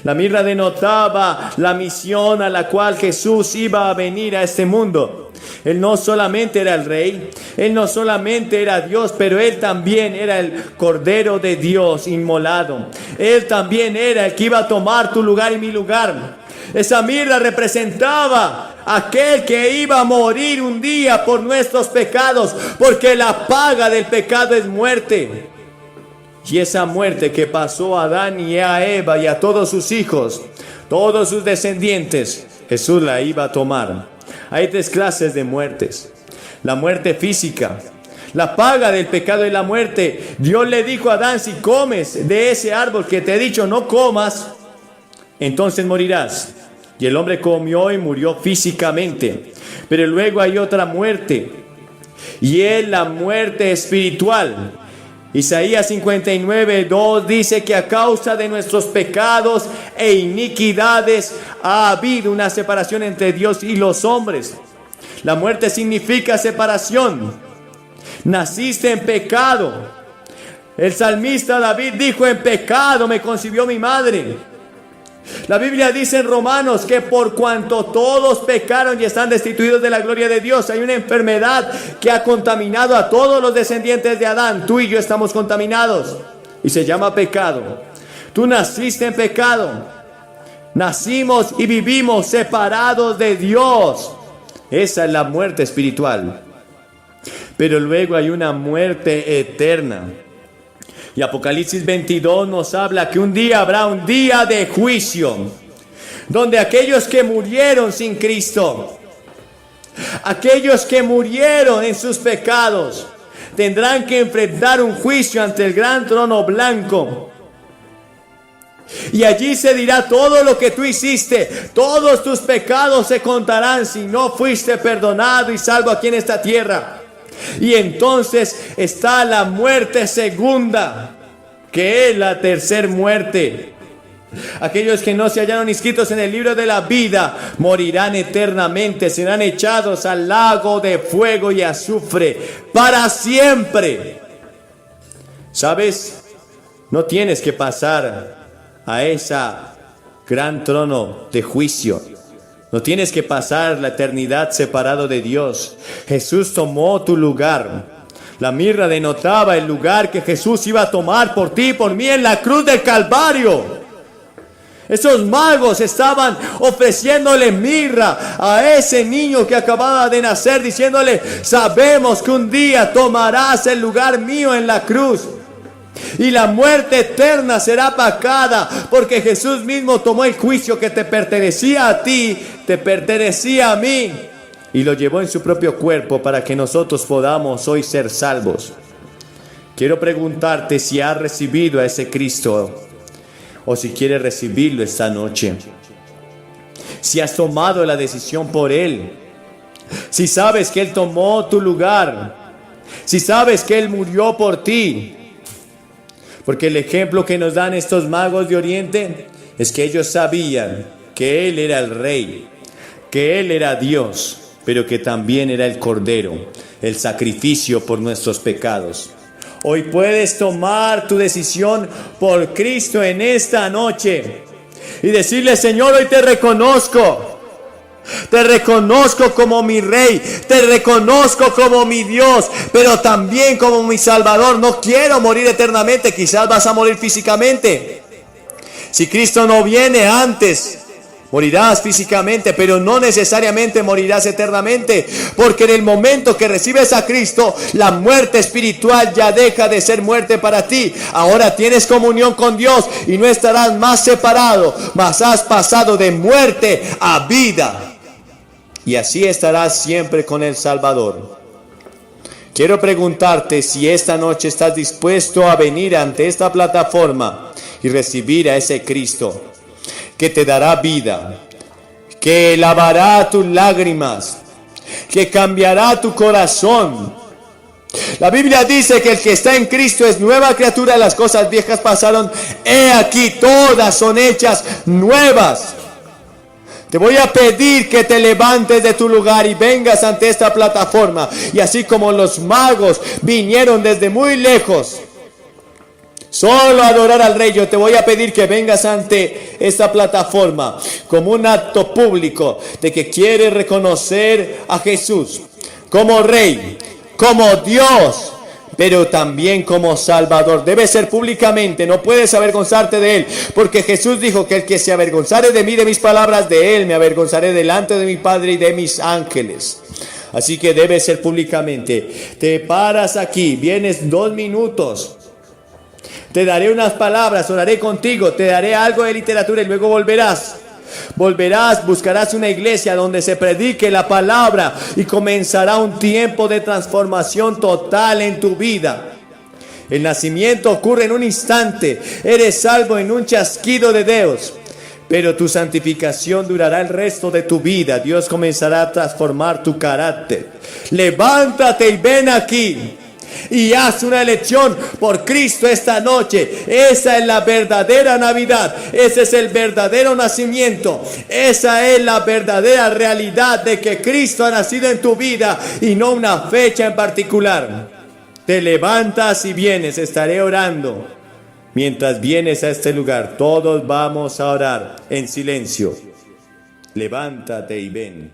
Speaker 3: La mirra denotaba la misión a la cual Jesús iba a venir a este mundo. Él no solamente era el rey, Él no solamente era Dios, pero Él también era el Cordero de Dios inmolado. Él también era el que iba a tomar tu lugar y mi lugar. Esa mirra representaba aquel que iba a morir un día por nuestros pecados, porque la paga del pecado es muerte. Y esa muerte que pasó a Adán y a Eva y a todos sus hijos, todos sus descendientes, Jesús la iba a tomar. Hay tres clases de muertes: la muerte física, la paga del pecado y la muerte. Dios le dijo a Adán: si comes de ese árbol que te he dicho no comas, entonces morirás. Y el hombre comió y murió físicamente. Pero luego hay otra muerte, y es la muerte espiritual. Isaías 59:2 dice que a causa de nuestros pecados e iniquidades ha habido una separación entre Dios y los hombres. La muerte significa separación. Naciste en pecado. El salmista David dijo: en pecado me concibió mi madre. La Biblia dice en Romanos que por cuanto todos pecaron y están destituidos de la gloria de Dios, hay una enfermedad que ha contaminado a todos los descendientes de Adán. Tú y yo estamos contaminados y se llama pecado. Tú naciste en pecado. Nacimos y vivimos separados de Dios. Esa es la muerte espiritual. Pero luego hay una muerte eterna. Y Apocalipsis 22 nos habla que un día habrá un día de juicio, donde aquellos que murieron sin Cristo, aquellos que murieron en sus pecados, tendrán que enfrentar un juicio ante el gran trono blanco. Y allí se dirá todo lo que tú hiciste. Todos tus pecados se contarán si no fuiste perdonado y salvo aquí en esta tierra. Y entonces está la muerte segunda, que es la tercer muerte. Aquellos que no se hallaron inscritos en el libro de la vida morirán eternamente, serán echados al lago de fuego y azufre para siempre. ¿Sabes? No tienes que pasar a ese gran trono de juicio. No tienes que pasar la eternidad separado de Dios. Jesús tomó tu lugar. La mirra denotaba el lugar que Jesús iba a tomar por ti y por mí en la cruz del Calvario. Esos magos estaban ofreciéndole mirra a ese niño que acababa de nacer, diciéndole: sabemos que un día tomarás el lugar mío en la cruz. Y la muerte eterna será pagada, porque Jesús mismo tomó el juicio que te pertenecía a ti, te pertenecía a mí, y lo llevó en su propio cuerpo para que nosotros podamos hoy ser salvos. Quiero preguntarte si has recibido a ese Cristo o si quieres recibirlo esta noche. Si has tomado la decisión por Él. Si sabes que Él tomó tu lugar. Si sabes que Él murió por ti. Porque el ejemplo que nos dan estos magos de Oriente es que ellos sabían que Él era el Rey, que Él era Dios, pero que también era el Cordero, el sacrificio por nuestros pecados. Hoy puedes tomar tu decisión por Cristo en esta noche y decirle: Señor, hoy te reconozco. Te reconozco como mi Rey, te reconozco como mi Dios, pero también como mi Salvador. No quiero morir eternamente, quizás vas a morir físicamente. Si Cristo no viene antes, morirás físicamente, pero no necesariamente morirás eternamente, porque en el momento que recibes a Cristo, la muerte espiritual ya deja de ser muerte para ti. Ahora tienes comunión con Dios y no estarás más separado, mas has pasado de muerte a vida. Y así estarás siempre con el Salvador. Quiero preguntarte si esta noche estás dispuesto a venir ante esta plataforma y recibir a ese Cristo que te dará vida, que lavará tus lágrimas, que cambiará tu corazón. La Biblia dice que el que está en Cristo es nueva criatura, las cosas viejas pasaron, he aquí todas son hechas nuevas. Te voy a pedir que te levantes de tu lugar y vengas ante esta plataforma. Y así como los magos vinieron desde muy lejos, solo a adorar al Rey, yo te voy a pedir que vengas ante esta plataforma como un acto público de que quieres reconocer a Jesús como Rey, como Dios, pero también como Salvador. Debe ser públicamente, no puedes avergonzarte de Él, porque Jesús dijo que el que se avergonzare de mí, de mis palabras, de Él me avergonzaré delante de mi Padre y de mis ángeles. Así que debe ser públicamente. Te paras aquí, vienes 2 minutos. Te daré unas palabras, oraré contigo, te daré algo de literatura y luego volverás. Buscarás una iglesia donde se predique la palabra y comenzará un tiempo de transformación total en tu vida. El nacimiento ocurre en un instante, eres salvo en un chasquido de dedos, pero tu santificación durará el resto de tu vida. Dios comenzará a transformar tu carácter. Levántate y ven aquí. Y haz una elección por Cristo esta noche. Esa es la verdadera Navidad. Ese es el verdadero nacimiento. Esa es la verdadera realidad de que Cristo ha nacido en tu vida y no una fecha en particular. Te levantas y vienes. Estaré orando. Mientras vienes a este lugar, todos vamos a orar en silencio. Levántate y ven.